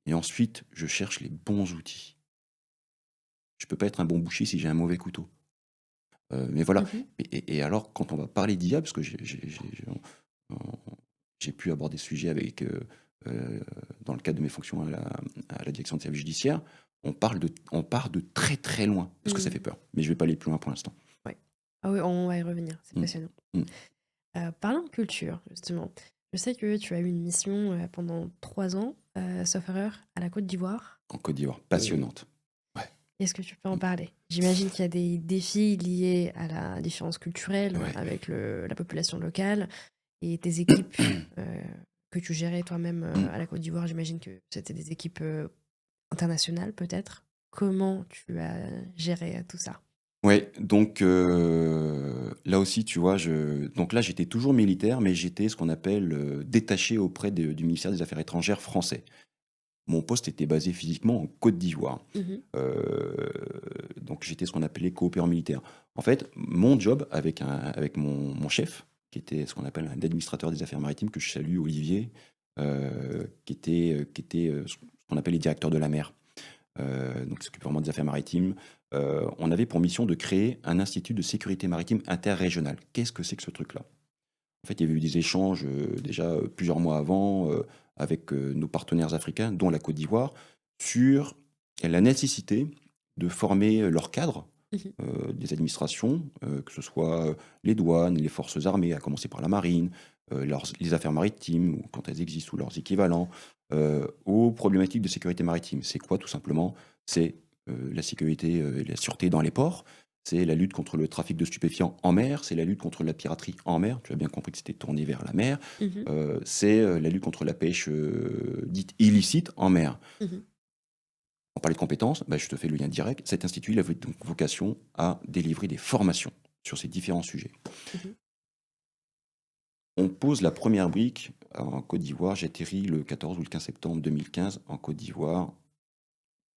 S1: Et ensuite, je cherche les bons outils. Je peux pas être un bon boucher si j'ai un mauvais couteau. Mais voilà.
S2: Mhm.
S1: Et alors, quand on va parler d'IA, parce que j'ai pu aborder ce sujet avec, dans le cadre de mes fonctions à la direction de service judiciaire, on part de très très loin, parce que ça fait
S2: Mhm.
S1: peur. Mais je vais pas aller plus loin pour l'instant.
S2: Ouais. Ah oui, on va y revenir, c'est
S1: Mm,
S2: passionnant.
S1: mm.
S2: Parlons de culture, justement. Je sais que tu as eu une mission pendant 3 ans, sauf erreur, à la Côte d'Ivoire.
S1: En Côte d'Ivoire,
S2: Et
S1: passionnante. Ouais.
S2: est-ce que tu peux en
S1: Mm.
S2: parler? J'imagine qu'il y a des défis liés à la différence culturelle
S1: Ouais.
S2: avec la population locale et tes équipes que tu gérais toi-même
S1: Mm.
S2: à la Côte d'Ivoire. J'imagine que c'était des équipes internationales, peut-être. Comment tu as géré tout ça?
S1: Ouais, donc là aussi, tu vois, donc là, j'étais toujours militaire, mais j'étais ce qu'on appelle détaché auprès du ministère des Affaires étrangères français. Mon poste était basé physiquement en Côte d'Ivoire.
S2: Mhm.
S1: Donc j'étais ce qu'on appelait coopérant militaire. En fait, mon job avec mon chef, qui était ce qu'on appelle un administrateur des affaires maritimes, que je salue, Olivier, qui était ce qu'on appelle les directeurs de la mer, donc qui s'occupe vraiment des affaires maritimes. On avait pour mission de créer un institut de sécurité maritime interrégional. Qu'est-ce que c'est que ce truc-là? En fait, il y avait eu des échanges déjà plusieurs mois avant avec nos partenaires africains, dont la Côte d'Ivoire, sur la nécessité de former leurs cadres
S2: Mhm.
S1: des administrations, que ce soit les douanes, les forces armées, à commencer par la marine, les affaires maritimes, ou quand elles existent, ou leurs équivalents, aux problématiques de sécurité maritime. C'est quoi tout simplement? C'est la sécurité et la sûreté dans les ports, c'est la lutte contre le trafic de stupéfiants en mer, c'est la lutte contre la piraterie en mer, tu as bien compris que c'était tourné vers la mer,
S2: Mhm.
S1: c'est la lutte contre la pêche dite illicite en mer.
S2: Mhm.
S1: On parlait de compétences, bah, je te fais le lien direct. Cet institut il avait donc vocation à délivrer des formations sur ces différents sujets.
S2: Mhm.
S1: On pose la première brique en Côte d'Ivoire. J'atterris le 14 ou le 15 septembre 2015 en Côte d'Ivoire,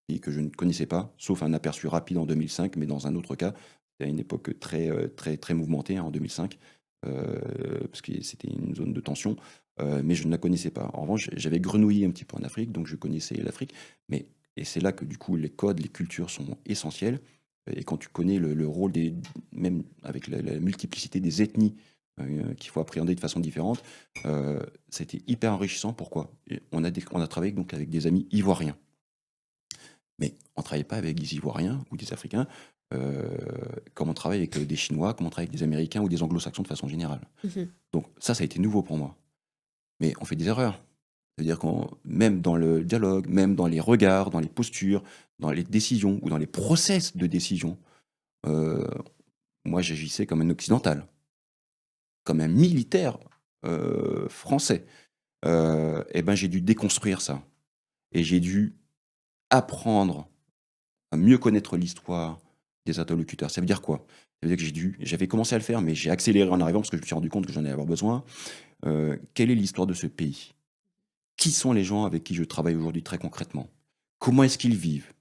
S1: et que je ne connaissais pas, sauf un aperçu rapide en 2005, mais dans un autre cas, c'était à une époque très, très, très mouvementée en 2005, parce que c'était une zone de tension, mais je ne la connaissais pas. En revanche, j'avais grenouillé un petit peu en Afrique, donc je connaissais l'Afrique, mais et c'est là que du coup les codes, les cultures sont essentiels. Et quand tu connais le rôle même avec la multiplicité des ethnies qu'il faut appréhender de façon différente, c'était hyper enrichissant. Pourquoi? Et on a travaillé donc avec des amis ivoiriens. Mais on ne travaille pas avec des Ivoiriens ou des Africains comme on travaille avec des Chinois, comme on travaille avec des Américains ou des Anglo-Saxons de façon générale.
S2: Mhm.
S1: Donc ça a été nouveau pour moi. Mais on fait des erreurs. C'est-à-dire qu'on, même dans le dialogue, même dans les regards, dans les postures, dans les décisions ou dans les process de décision, euh, moi j'agissais comme un occidental, comme un militaire français. et ben, j'ai dû déconstruire ça et j'ai dû apprendre à mieux connaître l'histoire des interlocuteurs. Ça veut dire quoi? Ça veut dire que j'avais commencé à le faire, mais j'ai accéléré en arrivant parce que je me suis rendu compte que j'en allais avoir besoin. Quelle est l'histoire de ce pays? Qui sont les gens avec qui je travaille aujourd'hui très concrètement? Comment est-ce qu'ils vivent?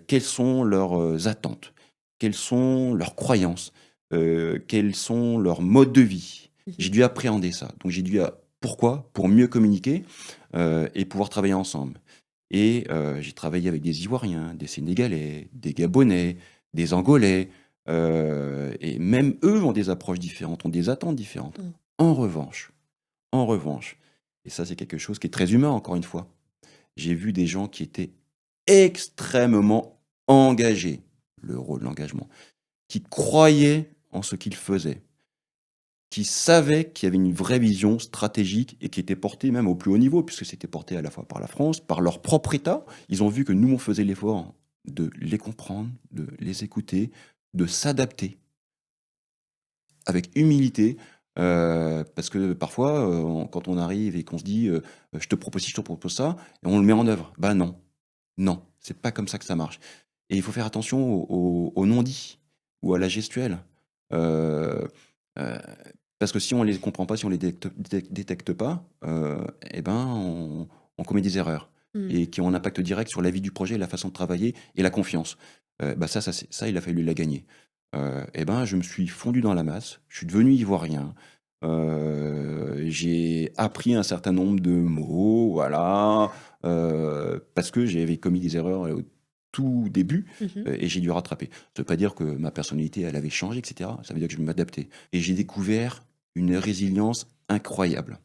S1: Quelles sont leurs, attentes? Quelles sont leurs croyances? Quels sont leurs modes de vie?
S2: Mmh.
S1: J'ai dû appréhender ça. Donc j'ai dû a pourquoi? Pour mieux communiquer, et pouvoir travailler ensemble. Et j'ai travaillé avec des Ivoiriens, des Sénégalais, des Gabonais, des Angolais, et même eux ont des approches différentes, ont des attentes différentes.
S2: Mmh.
S1: En revanche en revanche, et ça c'est quelque chose qui est très humain encore une fois, j'ai vu des gens qui étaient extrêmement engagés, le rôle de l'engagement, qui croyaient en ce qu'ils faisaient, qui savaient qu'il y avait une vraie vision stratégique et qui était portée même au plus haut niveau, puisque c'était porté à la fois par la France, par leur propre État. Ils ont vu que nous, on faisait l'effort de les comprendre, de les écouter, de s'adapter avec humilité, parce que parfois, quand on arrive et qu'on se dit, «Je te propose ci, je te propose ça» et on le met en œuvre. Bah non, non, c'est pas comme ça que ça marche et il faut faire attention aux non-dits ou à la gestuelle, heu heu, parce que si on les comprend pas, si on les détecte pas, et ben, on commet des erreurs
S2: Mmh.
S1: et qui ont un impact direct sur la vie du projet, la façon de travailler et la confiance. Bah, ça, il a fallu la gagner. Et ben, je me suis fondu dans la masse, je suis devenu ivoirien, j'ai appris un certain nombre de mots, voilà, parce que j'avais commis des erreurs, au tout début,
S2: Mmh.
S1: et j'ai dû rattraper. Ça veut pas dire que ma personnalité, elle avait changé et cetera, ça veut dire que je m'adaptais et j'ai découvert une résilience incroyable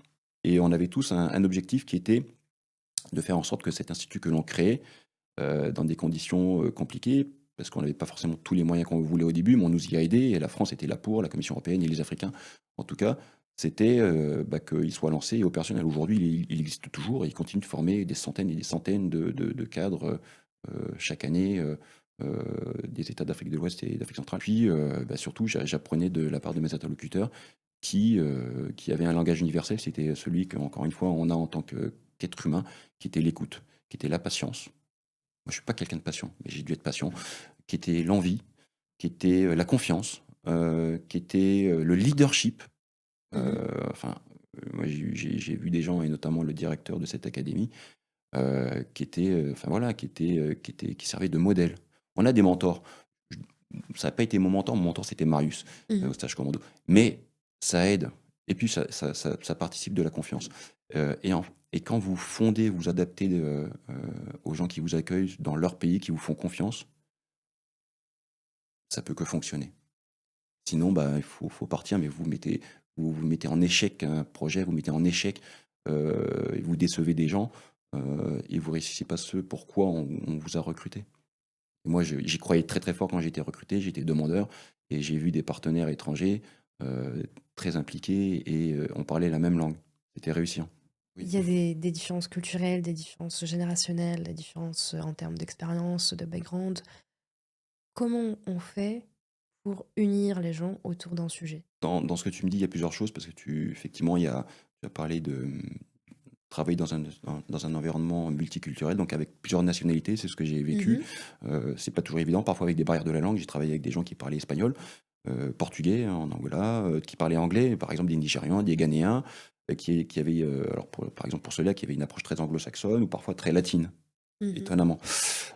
S1: et on avait tous un objectif qui était de faire en sorte que cet institut que l'on créait, dans des conditions, compliquées, parce qu'on n'avait pas forcément tous les moyens qu'on voulait au début, mais on nous y a aidés et la France était là pour, la Commission européenne et les Africains. En tout cas, c'était, bah, qu'il soit lancé et opérationnel. Aujourd'hui, il existe toujours et il continue de former des centaines et des centaines de cadres, chaque année, des États d'Afrique de l'Ouest et d'Afrique centrale. Puis, bah, surtout, j'apprenais de la part de mes interlocuteurs qui avaient un langage universel. C'était celui qu'encore une fois, on a en tant qu'être humain, qui était l'écoute, qui était la patience. Moi, je suis pas quelqu'un de patient, mais j'ai dû être patient, qui était l'envie, qui était, la confiance, qui était, le leadership.
S2: Mmh.
S1: Enfin, moi j'ai vu des gens et notamment le directeur de cette académie, qui était, enfin voilà, qui servait de modèle. On a des mentors. Je Ça n'a pas été mon mentor c'était Marius,
S2: Mmh.
S1: au stage commando. Mais ça aide et puis ça participe de la confiance, et quand vous fondez, vous adaptez, aux gens qui vous accueillent dans leur pays, qui vous font confiance, ça peut que fonctionner. Sinon, bah, il faut partir, mais vous mettez en échec un projet, vous mettez en échec, et vous décevez des gens, et vous réussissez pas ce pourquoi on vous a recruté. Et moi, j'y croyais très, très fort quand j'ai été recruté, j'étais demandeur et j'ai vu des partenaires étrangers, très impliqués et on parlait la même langue. C'était réussi, hein. Oui.
S2: Il y a des différences culturelles, des différences générationnelles, des différences, en termes d'expérience, de background. Comment on fait pour unir les gens autour d'un sujet?
S1: Dans ce que tu me dis, il y a plusieurs choses parce que effectivement, tu as parlé de, travailler dans un environnement multiculturel, donc avec plusieurs nationalités, c'est ce que j'ai vécu.
S2: Mmh.
S1: C'est pas toujours évident, parfois avec des barrières de la langue. J'ai travaillé avec des gens qui parlaient espagnol, portugais hein, en Angola, qui parlaient anglais, par exemple des Nigérians, des Ghanéens, qui avaient, alors par exemple pour ceux-là, qui avaient une approche très anglo-saxonne ou parfois très latine,
S2: Mmh.
S1: étonnamment.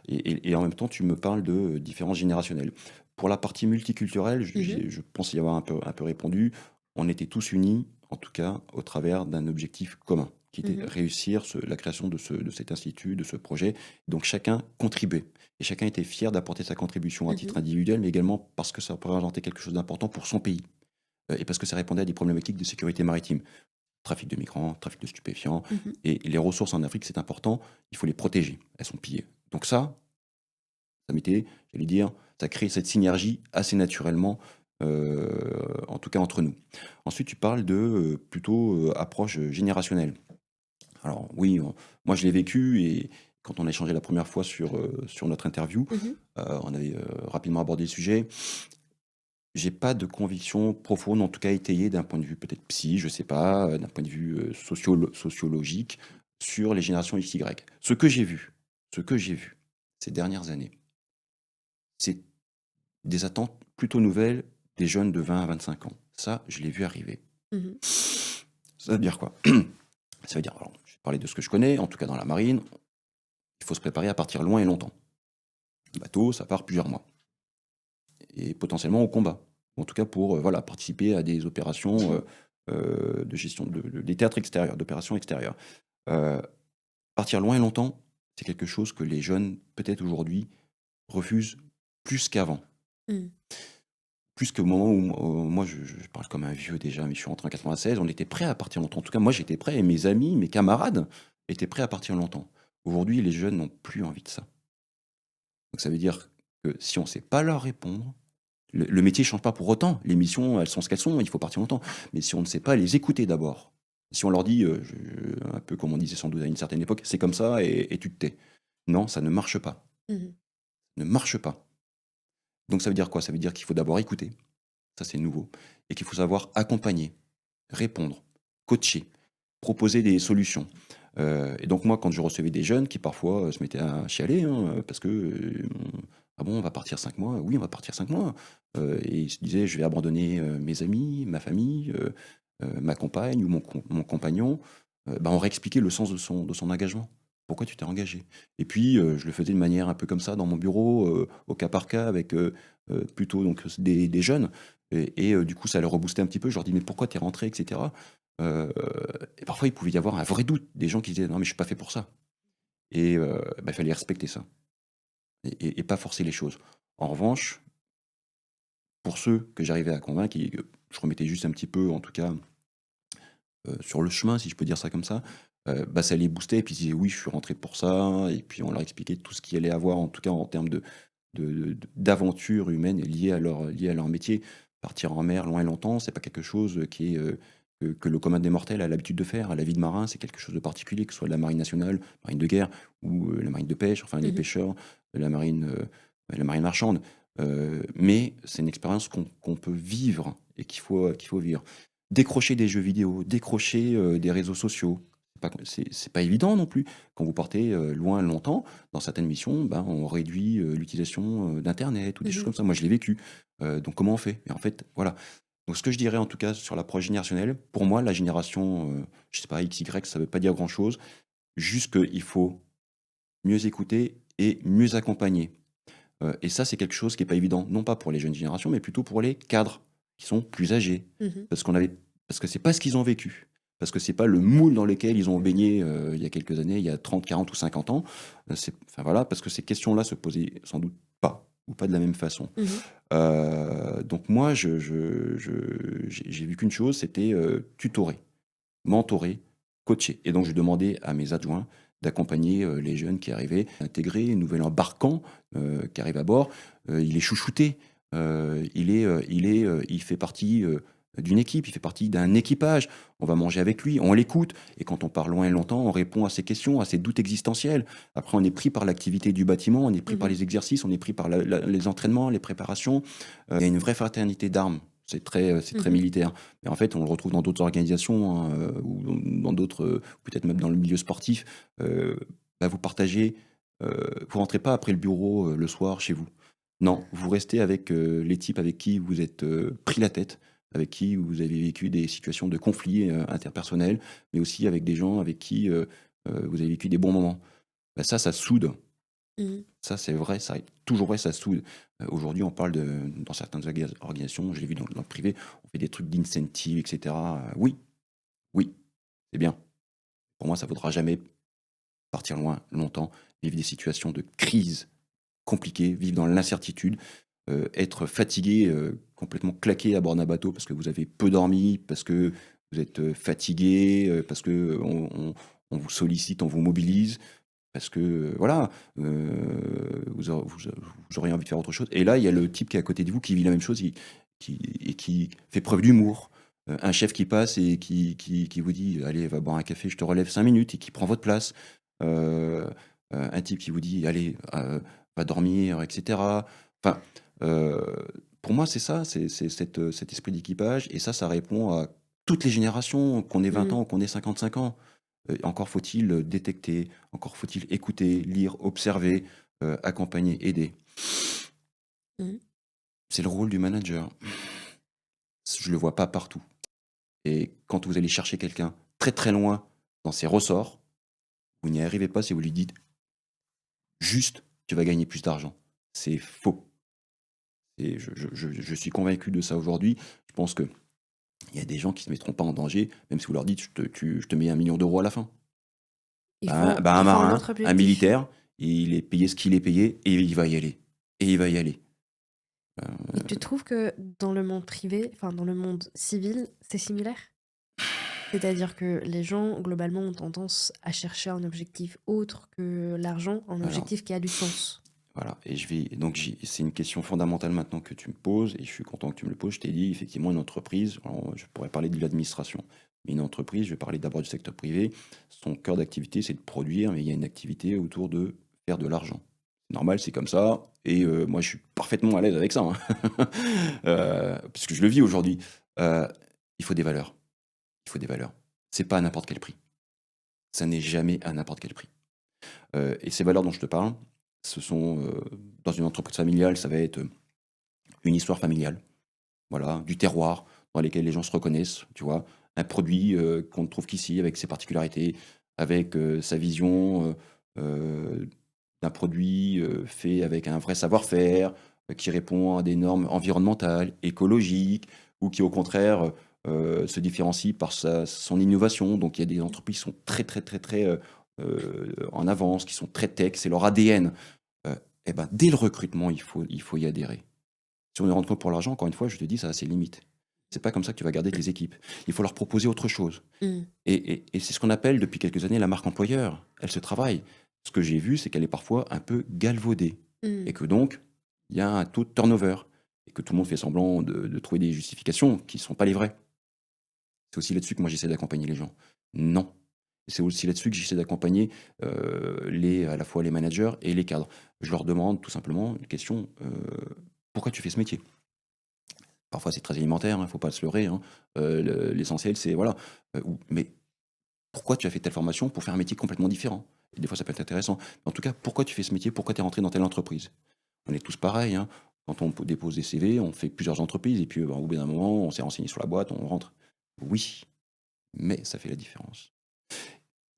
S1: Et en même temps, tu me parles de différences générationnelles. Pour la partie multiculturelle,
S2: Mmh.
S1: je pense y avoir un peu répondu. On était tous unis, en tout cas, au travers d'un objectif commun, qui était
S2: Mmh.
S1: réussir la création de cet institut, de ce projet. Donc chacun contribuait. Et chacun était fier d'apporter sa contribution à titre
S2: Mmh.
S1: individuel, mais également parce que ça représentait quelque chose d'important pour son pays. Et parce que ça répondait à des problématiques de sécurité maritime. Trafic de migrants, trafic de stupéfiants.
S2: Mmh.
S1: Et les ressources en Afrique, c'est important. Il faut les protéger. Elles sont pillées. Donc ça m'était, j'allais dire, ça crée cette synergie assez naturellement, en tout cas entre nous. Ensuite, tu parles de, plutôt, approche, générationnelle. Alors oui, moi je l'ai vécu et quand on a échangé la première fois sur notre interview,
S2: Mmh.
S1: on avait, rapidement abordé le sujet. j'ai pas de conviction profonde, en tout cas étayée d'un point de vue peut-être psy, je sais pas, d'un point de vue sociologique, sur les générations XY. Ce que j'ai vu ces dernières années, c'est des attentes plutôt nouvelles des jeunes de 20 à 25 ans. Ça, je l'ai vu arriver.
S2: Mmh.
S1: Ça veut dire quoi? Ça veut dire, alors, je vais parler de ce que je connais, en tout cas dans la marine, il faut se préparer à partir loin et longtemps. Le bateau, ça part plusieurs mois. Et potentiellement au combat. En tout cas pour voilà, participer à des opérations de gestion des théâtres extérieurs, d'opérations extérieures. Euh, Partir loin et longtemps, c'est quelque chose que les jeunes, peut-être aujourd'hui, refusent plus qu'avant.
S2: Mmh.
S1: Plus qu'au moment où moi, je parle comme un vieux déjà, mais je suis rentré en 96, on était prêt à partir longtemps. En tout cas, moi, j'étais prêt, et mes amis, mes camarades étaient prêts à partir longtemps. Aujourd'hui, les jeunes n'ont plus envie de ça. Donc ça veut dire que si on ne sait pas leur répondre, le métier ne change pas pour autant. Les missions, elles sont ce qu'elles sont, il faut partir longtemps. Mais si on ne sait pas les écouter d'abord, si on leur dit, un peu comme on disait sans doute à une certaine époque, c'est comme ça et tu te tais. Non, ça ne marche pas.
S2: Mmh.
S1: Ne marche pas. Donc ça veut dire quoi? Ça veut dire qu'il faut d'abord écouter, ça c'est nouveau, et qu'il faut savoir accompagner, répondre, coacher, proposer des solutions. Et donc moi, quand je recevais des jeunes qui parfois se mettaient à chialer, hein, parce que ah bon, on va partir 5 mois? Oui, on va partir 5 mois. Et ils se disaient, je vais abandonner mes amis, ma famille, ma compagne ou mon compagnon. Bah, on réexpliquait le sens de son engagement. Pourquoi tu t'es engagé? Et puis, je le faisais de manière un peu comme ça dans mon bureau, au cas par cas, avec plutôt donc, des jeunes. Et du coup, ça leur reboostait un petit peu. Je leur dis, mais pourquoi tu es rentré, etc. Et parfois, il pouvait y avoir un vrai doute. Des gens qui disaient, non, mais je suis pas fait pour ça. Et bah, il fallait respecter ça. Et pas forcer les choses. En revanche, pour ceux que j'arrivais à convaincre, et que je remettais juste un petit peu, en tout cas, sur le chemin, si je peux dire ça comme ça, bah, ça les boostait et puis ils disaient: «Oui, je suis rentré pour ça» et puis on leur expliquait tout ce qu'il allait avoir, en tout cas en termes d'aventures humaines liées à leur métier. Partir en mer loin et longtemps, c'est pas quelque chose qui est, que le commun des mortels a l'habitude de faire. La vie de marin, c'est quelque chose de particulier, que ce soit de la marine nationale, marine de guerre ou, la marine de pêche, enfin les
S2: Mmh.
S1: pêcheurs, la marine marchande. Mais c'est une expérience qu'on peut vivre et qu'il faut vivre. Décrocher des jeux vidéo, décrocher, des réseaux sociaux, c'est pas évident non plus. Quand vous partez, loin longtemps, dans certaines missions, ben, on réduit, l'utilisation, d'internet ou des choses
S2: Mmh.
S1: comme ça. Moi, je l'ai vécu. Donc comment on fait? Et en fait, voilà. Donc ce que je dirais en tout cas sur l'approche générationnelle, pour moi, la génération, je sais pas, XY, ça veut pas dire grand-chose. Juste qu'il faut mieux écouter et mieux accompagner. Et ça, c'est quelque chose qui est pas évident, non pas pour les jeunes générations, mais plutôt pour les cadres qui sont plus âgés.
S2: Mmh.
S1: Parce qu'on avait parce que c'est pas ce qu'ils ont vécu. Parce que c'est pas le moule dans lequel ils ont baigné, il y a quelques années, il y a 30, 40 ou 50 ans. Enfin voilà, parce que ces questions-là se posaient sans doute pas, ou pas de la même façon.
S2: Mmh.
S1: Donc moi, j'ai vu qu'une chose, c'était, tutorer, mentorer, coacher. Et donc je demandais à mes adjoints d'accompagner, les jeunes qui arrivaient, intégrer un nouvel embarquant, qui arrive à bord. Il est chouchouté, il fait partie, d'une équipe, il fait partie d'un équipage. On va manger avec lui, on l'écoute et quand on part loin et longtemps, on répond à ses questions, à ses doutes existentiels. Après, on est pris par l'activité du bâtiment, on est pris par
S2: Mmh.
S1: les exercices, on est pris par les entraînements, les préparations. Il y a une vraie fraternité d'armes. C'est très
S2: Mmh.
S1: militaire. Mais en fait, on le retrouve dans d'autres organisations, hein, ou dans d'autres, peut-être même dans le milieu sportif. Bah, vous partagez, vous rentrez pas après le bureau, le soir chez vous. Non, vous restez avec, les types avec qui vous êtes, pris la tête, avec qui vous avez vécu des situations de conflits, interpersonnels, mais aussi avec des gens avec qui, vous avez vécu des bons moments. Bah, ça soude.
S2: Mmh.
S1: Ça, c'est vrai, ça est toujours vrai, ça soude. Aujourd'hui, on parle dans certaines organisations, je l'ai vu dans le privé, on fait des trucs d'incentive, et cetera. Oui, oui, c'est bien. Pour moi, ça ne vaudra jamais partir loin, longtemps, vivre des situations de crise compliquées, vivre dans l'incertitude, être fatigué, complètement claqué à bord d'un bateau parce que vous avez peu dormi, parce que vous êtes, fatigué, parce qu'on vous sollicite, on vous mobilise. Parce que, voilà, vous auriez envie de faire autre chose. Et là, il y a le type qui est à côté de vous, qui vit la même chose, qui fait preuve d'humour. Un chef qui passe et qui vous dit: «Allez, va boire un café, je te relève 5 minutes» et qui prend votre place. Heu, un type qui vous dit: «Allez, va dormir» et cetera. Enfin, heu, pour moi, c'est ça, c'est cet esprit d'équipage. Et ça répond à toutes les générations, qu'on ait 20
S3: Mmh.
S1: ans, qu'on ait 55 ans. Encore faut-il détecter, encore faut-il écouter, lire, observer, accompagner, aider.
S3: Mmh.
S1: C'est le rôle du manager. Je le vois pas partout. Et quand vous allez chercher quelqu'un très très loin dans ses ressorts, vous n'y arrivez pas si vous lui dites juste tu vas gagner plus d'argent. C'est faux. Et je suis convaincu de ça aujourd'hui. Je pense qu'il y a des gens qui ne se mettront pas en danger, même si vous leur dites je te mets 1 million d'euros à la fin. Un
S3: Ils font un
S1: marin,
S3: autre
S1: un
S3: objectif.
S1: militaire, il est payé ce qu'il est payé et il va y aller. Et il va y aller.
S3: Et tu trouves que dans le monde privé, enfin dans le monde civil, c'est similaire? C'est-à-dire que les gens, globalement, ont tendance à chercher un objectif autre que l'argent, un
S1: Alors,
S3: objectif qui a du sens.
S1: voilà. Donc, c'est une question fondamentale maintenant que tu me poses, et je suis content que tu me le poses. Je t'ai dit, effectivement, une entreprise, alors, je pourrais parler de l'administration, mais une entreprise, je vais parler d'abord du secteur privé. Son cœur d'activité, c'est de produire, mais il y a une activité autour de faire de l'argent. C'est normal, c'est comme ça, et moi, je suis parfaitement à l'aise avec ça, hein. Parce que je le vis aujourd'hui. Euh, il faut des valeurs. Il faut des valeurs. C'est pas à n'importe quel prix. Ça n'est jamais à n'importe quel prix. Et ces valeurs dont je te parle, ce sont, dans une entreprise familiale, ça va être une histoire familiale, voilà, du terroir dans lesquels les gens se reconnaissent, tu vois? Un produit, qu'on ne trouve qu'ici avec ses particularités, avec, sa vision, d'un produit, fait avec un vrai savoir-faire, qui répond à des normes environnementales, écologiques, ou qui au contraire, se différencie par son innovation. Donc il y a des entreprises qui sont très, très, très, très, en avance, qui sont très tech, c'est leur ADN. Heu et ben, dès le recrutement, il faut y adhérer. Si on ne rentre que pour l'argent, encore une fois, je te dis, ça a ses limites. C'est pas comme ça que tu vas garder tes équipes. Il faut leur proposer autre chose.
S3: Mmh.
S1: Et c'est ce qu'on appelle depuis quelques années la marque employeur. Elle se travaille. Ce que j'ai vu, c'est qu'elle est parfois un peu galvaudée.
S3: Mmh.
S1: Et que donc, il y a un taux de turnover. Et que tout le monde fait semblant de trouver des justifications qui ne sont pas les vraies. C'est aussi là-dessus que moi j'essaie d'accompagner les gens. Non. C'est aussi là-dessus que j'essaie d'accompagner à la fois les managers et les cadres. Je leur demande tout simplement une question, pourquoi tu fais ce métier? Parfois c'est très alimentaire, il ne faut pas se leurrer, hein. L'essentiel c'est voilà, mais pourquoi tu as fait telle formation pour faire un métier complètement différent? Et des fois ça peut être intéressant. Mais en tout cas, pourquoi tu fais ce métier? Pourquoi tu es rentré dans telle entreprise? On est tous pareils, hein. Quand on dépose des CV, on fait plusieurs entreprises et puis, au bout d'un moment, on s'est renseigné sur la boîte, on rentre. Oui, mais ça fait la différence.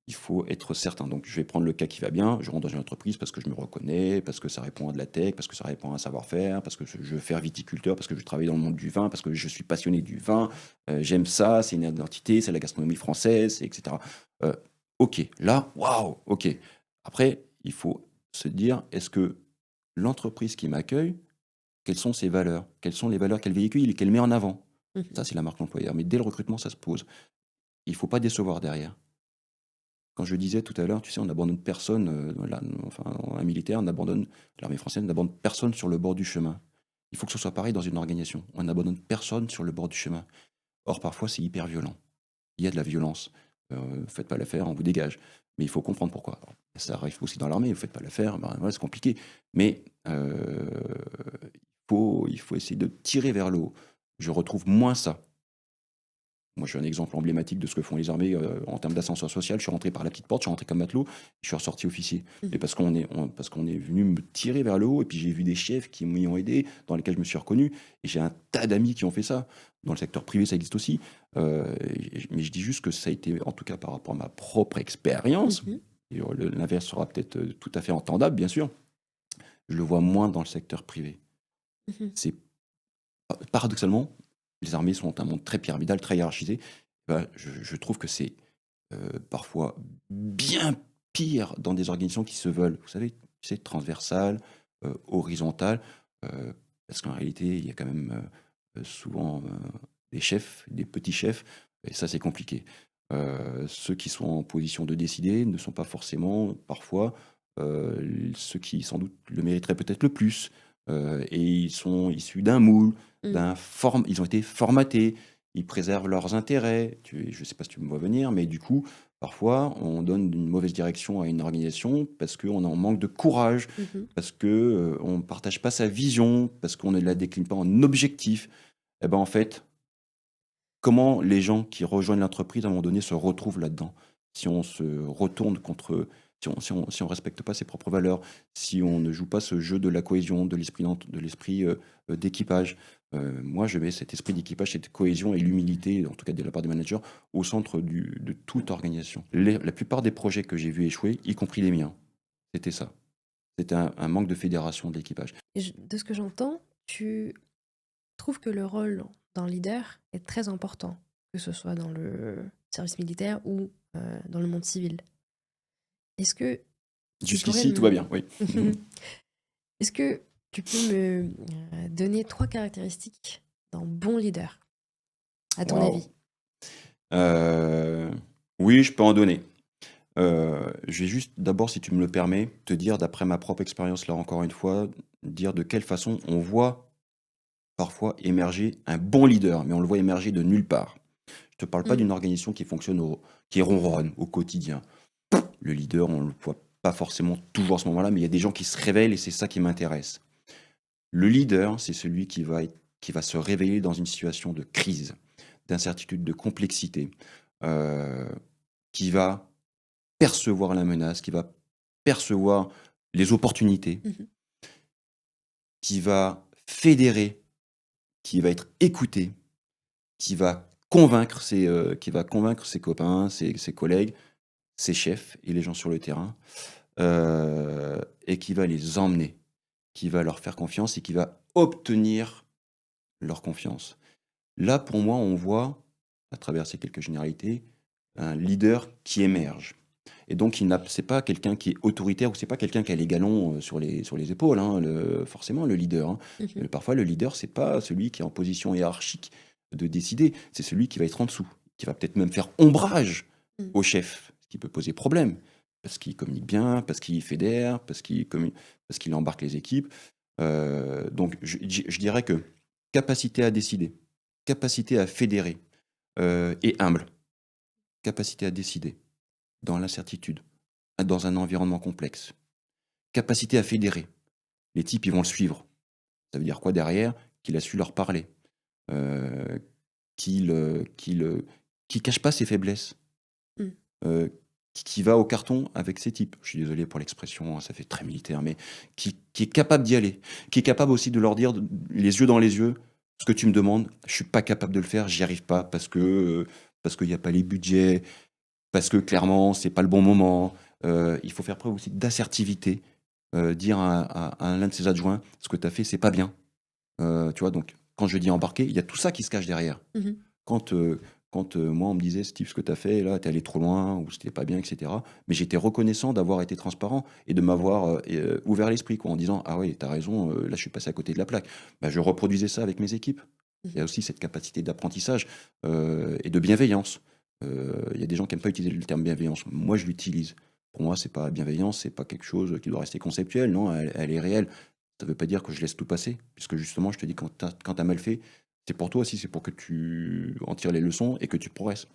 S1: Il faut être certain. Donc, je vais prendre le cas qui va bien. Je rentre dans une entreprise parce que je me reconnais, parce que ça répond à de la tech, parce que ça répond à un savoir-faire, parce que je veux faire viticulteur, parce que je travaille dans le monde du vin, parce que je suis passionné du vin. J'aime ça, c'est une identité, c'est la gastronomie française, etc. Euh, ok, là, waouh, ok. Après, il faut se dire, est-ce que l'entreprise qui m'accueille, quelles sont ses valeurs? Quelles sont les valeurs qu'elle véhicule et qu'elle met en avant?
S3: Mmh.
S1: Ça, c'est la marque employeur. Mais dès le recrutement, ça se pose. Il ne faut pas décevoir derrière. Quand je disais tout à l'heure, tu sais, on n'abandonne personne, enfin, un militaire n'abandonne, l'armée française n'abandonne personne sur le bord du chemin. Il faut que ce soit pareil dans une organisation. On n'abandonne personne sur le bord du chemin. Or, parfois, c'est hyper violent. Il y a de la violence. Faites pas l'affaire, on vous dégage. Mais il faut comprendre pourquoi. Alors, ça arrive aussi dans l'armée, vous faites pas l'affaire, ben, voilà, c'est compliqué. Mais il faut essayer de tirer vers le haut. Je retrouve moins ça. Moi, je suis un exemple emblématique de ce que font les armées en termes d'ascenseur social. Je suis rentré par la petite porte, je suis rentré comme matelot, je suis ressorti officier. Mais
S3: Mmh.
S1: parce qu'on est venu me tirer vers le haut, et puis j'ai vu des chefs qui m'y ont aidé, dans lesquels je me suis reconnu, et j'ai un tas d'amis qui ont fait ça. Dans le secteur privé, ça existe aussi. Mais je dis juste que ça a été, en tout cas par rapport à ma propre expérience,
S3: Mmh.
S1: et l'inverse sera peut-être tout à fait entendable, bien sûr, je le vois moins dans le secteur privé.
S3: Mmh.
S1: C'est paradoxalement, les armées sont un monde très pyramidal, très hiérarchisé. Bah, je trouve que c'est parfois bien pire dans des organisations qui se veulent, vous savez, tu sais, transversales, horizontales, parce qu'en réalité, il y a quand même souvent des chefs, des petits chefs, et ça, c'est compliqué. Ceux qui sont en position de décider ne sont pas forcément, parfois, ceux qui, sans doute, le mériteraient peut-être le plus. Et ils sont issus d'un moule,
S3: Mmh.
S1: ils ont été formatés, ils préservent leurs intérêts. Je ne sais pas si tu me vois venir, mais du coup, parfois, on donne une mauvaise direction à une organisation parce qu'on est en manque de courage,
S3: Mhm.
S1: parce qu'on ne partage pas sa vision, parce qu'on ne la décline pas en objectif. Eh ben, en fait, comment les gens qui rejoignent l'entreprise, à un moment donné, se retrouvent là-dedans? Si on se retourne contre, si on respecte pas ses propres valeurs, si on ne joue pas ce jeu de la cohésion, de l'esprit d'équipage. Moi, je mets cet esprit d'équipage, cette cohésion et l'humilité, en tout cas de la part des managers, au centre de toute organisation. La plupart des projets que j'ai vus échouer, y compris les miens, c'était ça. C'était un manque de fédération de l'équipage.
S3: Et de ce que j'entends, tu trouves que le rôle d'un leader est très important, que ce soit dans le service militaire ou dans le monde civil. Est-ce que tu pourrais
S1: Jusqu'ici, tout va bien, oui.
S3: Est-ce que tu peux me donner 3 caractéristiques d'un bon leader, à ton
S1: Waouh.
S3: avis?
S1: Oui, je peux en donner. Je vais juste d'abord, si tu me le permets, te dire, d'après ma propre expérience, là encore une fois, dire de quelle façon on voit parfois émerger un bon leader, mais on le voit émerger de nulle part. Je te parle pas
S3: Mmh.
S1: d'une organisation qui fonctionne, qui ronronne au quotidien. Le leader, on le voit pas forcément toujours à ce moment-là, mais il y a des gens qui se révèlent et c'est ça qui m'intéresse. Le leader, c'est celui qui va se révéler dans une situation de crise, d'incertitude, de complexité, euh, qui va percevoir la menace, qui va percevoir les opportunités,
S3: Mmh.
S1: qui va fédérer, qui va être écouté, qui va convaincre ses copains, ses collègues, ses chefs et les gens sur le terrain, et qui va les emmener, qui va leur faire confiance et qui va obtenir leur confiance. Là, pour moi, on voit, à travers ces quelques généralités, un leader qui émerge. Et donc, c'est pas quelqu'un qui est autoritaire ou c'est pas quelqu'un qui a les galons sur les épaules, hein, forcément, le leader. Hein.
S3: Mmh.
S1: Parfois, le leader, c'est pas celui qui est en position hiérarchique de décider, c'est celui qui va être en dessous, qui va peut-être même faire ombrage
S3: Mmh.
S1: au chef, ce qui peut poser problème, parce qu'il communique bien, parce qu'il fédère, parce qu'il embarque les équipes. Donc, je dirais que capacité à décider, capacité à fédérer, et humble, capacité à décider dans l'incertitude, dans un environnement complexe. Capacité à fédérer. Les types, ils vont le suivre. Ça veut dire quoi derrière? Qu'il a su leur parler. Euh, qu'il cache pas ses faiblesses.
S3: Mm.
S1: Qui va au carton avec ses types. Je suis désolé pour l'expression, ça fait très militaire, mais qui est capable d'y aller. Qui est capable aussi de leur dire, les yeux dans les yeux, ce que tu me demandes, je suis pas capable de le faire, j'y arrive pas parce qu'il n'y a pas les budgets, parce que clairement, c'est pas le bon moment. Il faut faire preuve aussi d'assertivité, dire à l'un de ses adjoints, ce que tu as fait, c'est pas bien. Tu vois, donc quand je dis embarquer, il y a tout ça qui se cache derrière.
S3: Mmh.
S1: Quand, moi, on me disait, Steve, ce que tu as fait, là, tu es allé trop loin, ou c'était pas bien, etc. Mais j'étais reconnaissant d'avoir été transparent et de m'avoir ouvert l'esprit, quoi, en disant, ah oui, tu as raison, là, je suis passé à côté de la plaque. Bah, je reproduisais ça avec mes équipes. Il y a
S3: Mmh.
S1: aussi cette capacité d'apprentissage et de bienveillance. Il y a des gens qui n'aiment pas utiliser le terme bienveillance. Moi, je l'utilise. Pour moi, c'est pas bienveillance, c'est pas quelque chose qui doit rester conceptuel. Non, elle est réelle. Ça veut pas dire que je laisse tout passer, puisque justement, je te dis, quand tu as mal fait, c'est pour toi aussi, c'est pour que tu en tires les leçons et que tu progresses.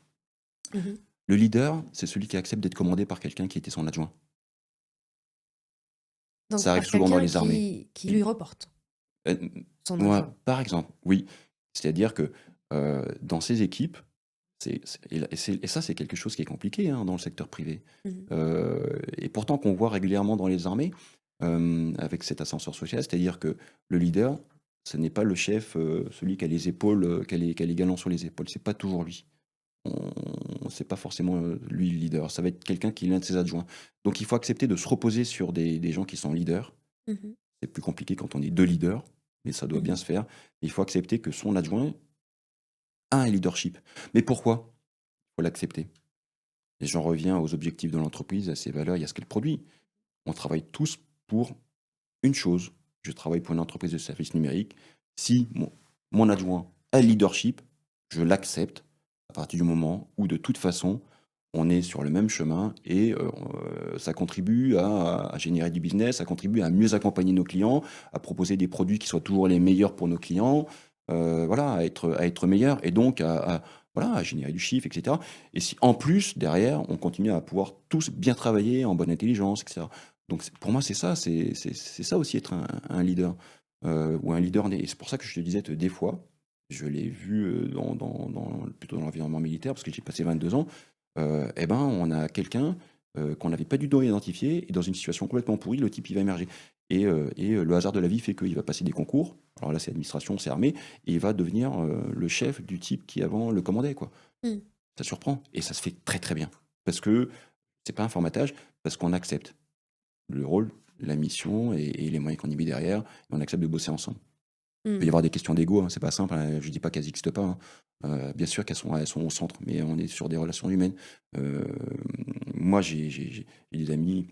S3: Mmh.
S1: Le leader, c'est celui qui accepte d'être commandé par quelqu'un qui était son adjoint.
S3: Donc
S1: Ça arrive
S3: par
S1: souvent dans
S3: quelqu'un
S1: les armées.
S3: qui lui reporte,
S1: Euh,
S3: son
S1: ouais,
S3: adjoint.
S1: par exemple, oui. C'est-à-dire que dans ces équipes, et ça, c'est quelque chose qui est compliqué, hein, dans le secteur privé.
S3: Mmh.
S1: Et pourtant qu'on voit régulièrement dans les armées, avec cet ascenseur social, c'est-à-dire que le leader, ce n'est pas le chef, celui qui a les épaules, qui a les galons sur les épaules. C'est pas toujours lui. C'est pas forcément lui le leader. Ça va être quelqu'un qui est l'un de ses adjoints. Donc il faut accepter de se reposer sur des gens qui sont leaders.
S3: Mmh.
S1: C'est plus compliqué quand on est deux leaders, mais ça doit bien
S3: Mmh.
S1: se faire. Il faut accepter que son adjoint a un leadership. Mais pourquoi? Il faut l'accepter. Et j'en reviens aux objectifs de l'entreprise, à ses valeurs et à ce qu'elle produit. On travaille tous pour une chose. Je travaille pour une entreprise de services numériques. Si mon adjoint a le leadership, je l'accepte à partir du moment où, de toute façon, on est sur le même chemin et ça contribue à générer du business, ça contribue à mieux accompagner nos clients, à proposer des produits qui soient toujours les meilleurs pour nos clients. voilà, à être meilleur et donc voilà, à générer du chiffre, etc. Et si en plus, derrière, on continue à pouvoir tous bien travailler en bonne intelligence, etc. Donc pour moi, c'est ça, c'est ça aussi être un leader ou un leader né. Et c'est pour ça que je te disais, des fois, je l'ai vu plutôt dans l'environnement militaire, parce que j'ai passé 22 ans, eh ben, on a quelqu'un qu'on n'avait pas du tout identifié, et dans une situation complètement pourrie, le type il va émerger. Le hasard de la vie fait qu'il va passer des concours. Alors là, c'est administration, c'est armée, et il va devenir le chef du type qui avant le commandait, quoi.
S3: Mmh.
S1: Ça surprend, et ça se fait très très bien. Parce que c'est pas un formatage, parce qu'on accepte le rôle, la mission et les moyens qu'on y met derrière, et on accepte de bosser ensemble. Il peut y
S3: Mmh.
S1: avoir des questions d'ego, hein, c'est pas simple, hein, je dis pas qu'elles n'existent pas, hein. Bien sûr elles sont au centre, mais on est sur des relations humaines. Euh, Moi, j'ai des amis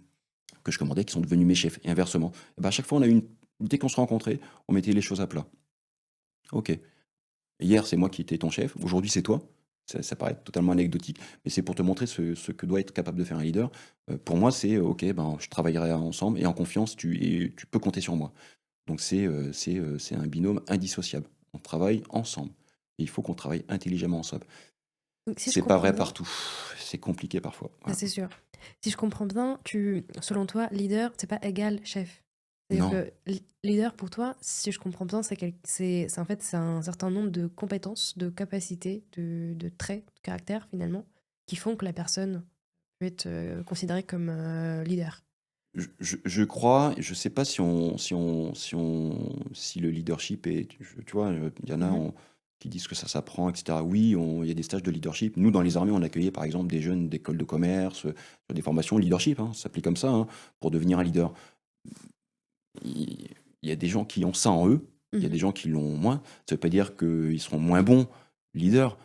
S1: que je commandais qui sont devenus mes chefs, et inversement. Et ben, à chaque fois, dès qu'on se rencontrait, on mettait les choses à plat. Ok, hier, c'est moi qui étais ton chef, aujourd'hui, c'est toi. Ça paraît totalement anecdotique, mais c'est pour te montrer ce que doit être capable de faire un leader. Pour moi, c'est ok, ben, je travaillerai ensemble et en confiance, tu peux compter sur moi. Donc c'est un binôme indissociable. On travaille ensemble. Et il faut qu'on travaille intelligemment ensemble.
S3: Donc si je
S1: C'est pas
S3: comprends
S1: vrai
S3: bien,
S1: partout. C'est compliqué parfois.
S3: ça
S1: Voilà.
S3: c'est sûr. Si je comprends bien, selon toi, leader, c'est pas égal chef. C'est-à-dire
S1: Non,
S3: que leader pour toi, si je comprends bien, c'est en fait c'est un certain nombre de compétences, de capacités, de traits, de caractère finalement, qui font que la personne peut être considérée comme leader.
S1: je crois, je sais pas si le leadership est, tu vois, il y en a
S3: Mhm.
S1: qui disent que ça s'apprend, etc. Oui, il y a des stages de leadership. Nous, dans les armées, on accueillait par exemple des jeunes d'écoles de commerce, sur des formations leadership, hein, ça s'appelait comme ça, hein, pour devenir un leader. Il y a des gens qui ont ça en eux, il y a des
S3: Mhm.
S1: gens qui l'ont moins. Ça veut pas dire qu'ils seront moins bons leaders,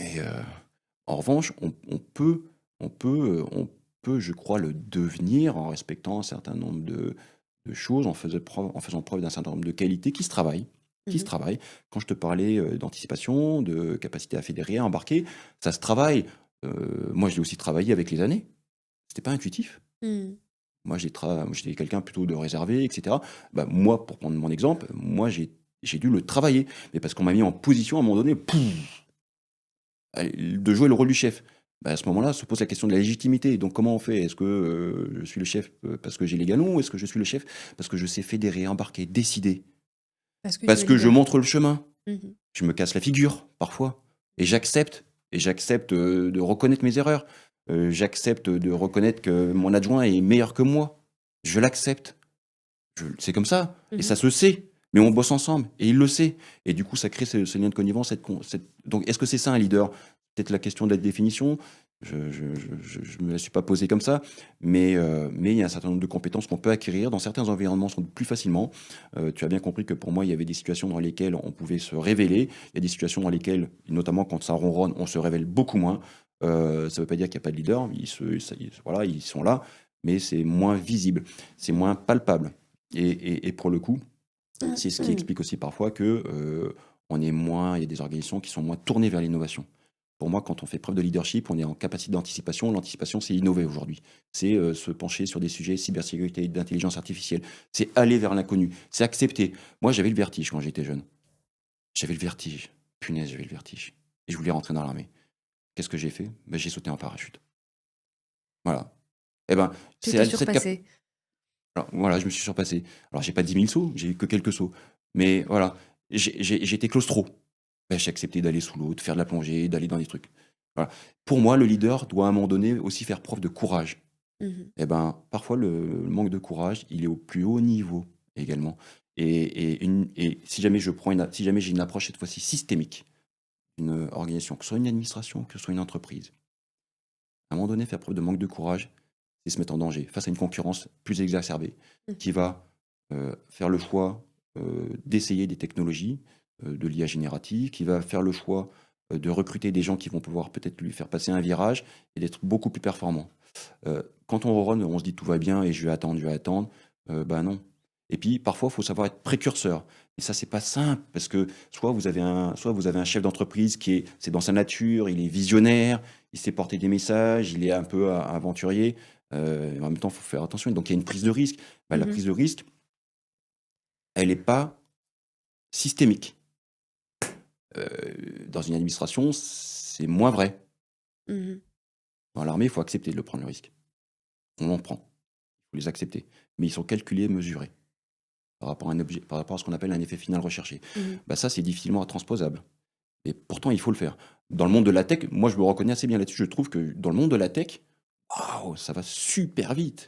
S1: mais en revanche, on peut, je crois, le devenir en respectant un certain nombre de choses, en faisant preuve d'un certain nombre de qualités qui se travaillent. Qui se
S3: Mhm.
S1: travaillent. Quand je te parlais d'anticipation, de capacité à fédérer, à embarquer, ça se travaille. Moi, je l'ai aussi travaillé avec les années. C'était pas intuitif.
S3: Mhm.
S1: Moi, j'étais quelqu'un plutôt de réservé, etc. Bah, moi, pour prendre mon exemple, moi, j'ai dû le travailler. Mais parce qu'on m'a mis en position à un moment donné, pouf, de jouer le rôle du chef. Bah, à ce moment-là, se pose la question de la légitimité. Donc, comment on fait? Est-ce que je suis le chef parce que j'ai les galons, ou est-ce que je suis le chef parce que je sais fédérer, embarquer, décider?
S3: Parce que tu
S1: Parce
S3: es
S1: que je
S3: leader.
S1: montre le chemin.
S3: Mhm.
S1: Je me casse la figure, parfois. Et j'accepte. Et j'accepte de reconnaître mes erreurs. J'accepte de reconnaître que mon adjoint est meilleur que moi. Je l'accepte. C'est comme ça, et ça
S3: Mhm.
S1: se sait. Mais on bosse ensemble, et il le sait. Et du coup, ça crée ce lien de connivence. Donc, est-ce que c'est ça un leader? Peut-être la question de la définition. Je me la suis pas posée comme ça, mais il y a un certain nombre de compétences qu'on peut acquérir dans certains environnements sans doute plus facilement. Tu as bien compris que pour moi, il y avait des situations dans lesquelles on pouvait se révéler. Il y a des situations dans lesquelles, notamment quand ça ronronne, on se révèle beaucoup moins. Ça ne veut pas dire qu'il n'y a pas de leader. Voilà, ils sont là, mais c'est moins visible, c'est moins palpable. Et pour le coup, c'est ce qui explique aussi parfois que il y a des organisations qui sont moins tournées vers l'innovation. Pour moi, quand on fait preuve de leadership, on est en capacité d'anticipation. L'anticipation, c'est innover aujourd'hui. C'est se pencher sur des sujets cybersécurité, d'intelligence artificielle. C'est aller vers l'inconnu. C'est accepter. Moi, j'avais le vertige quand j'étais jeune. J'avais le vertige. Punaise, j'avais le vertige. Et je voulais rentrer dans l'armée. Qu'est-ce que j'ai fait? Ben, j'ai sauté en parachute. Voilà. Eh ben,
S3: Tu t'es
S1: c'est cette cap.
S3: surpassé.
S1: Alors, voilà, je me suis surpassé. Alors, j'ai pas 10 000 sauts, j'ai eu que quelques sauts. Mais voilà, j'étais claustro. Ben, j'ai accepté d'aller sous l'eau, de faire de la plongée, d'aller dans des trucs. Voilà. Pour moi, le leader doit à un moment donné aussi faire preuve de courage.
S3: Mhm.
S1: Et ben, parfois, le manque de courage, il est au plus haut niveau également. Et si jamais si jamais j'ai une approche cette fois-ci systémique, une organisation, que ce soit une administration, que ce soit une entreprise, à un moment donné, faire preuve de manque de courage, c'est se mettre en danger face à une concurrence plus exacerbée qui va faire le choix d'essayer des technologies de l'IA générative, qui va faire le choix de recruter des gens qui vont pouvoir peut-être lui faire passer un virage et d'être beaucoup plus performant. Quand on run, on se dit tout va bien et je vais attendre. Ben non. Et puis parfois, il faut savoir être précurseur. Et ça, c'est pas simple parce que soit vous avez un chef d'entreprise c'est dans sa nature, il est visionnaire, il sait porter des messages, il est un peu aventurier. En même temps, il faut faire attention. Donc il y a une prise de risque. Ben, la
S3: Mhm.
S1: prise de risque, elle n'est pas systémique. Dans une administration, c'est moins vrai.
S3: Mmh.
S1: Dans l'armée, il faut accepter de le prendre le risque. On en prend. Il faut les accepter. Mais ils sont calculés, mesurés par rapport à un objet, par rapport à ce qu'on appelle un effet final recherché.
S3: Mmh.
S1: Bah ça, c'est difficilement transposable. Et pourtant, il faut le faire. Dans le monde de la tech, moi, je me reconnais assez bien là-dessus. Je trouve que dans le monde de la tech, waouh, ça va super vite.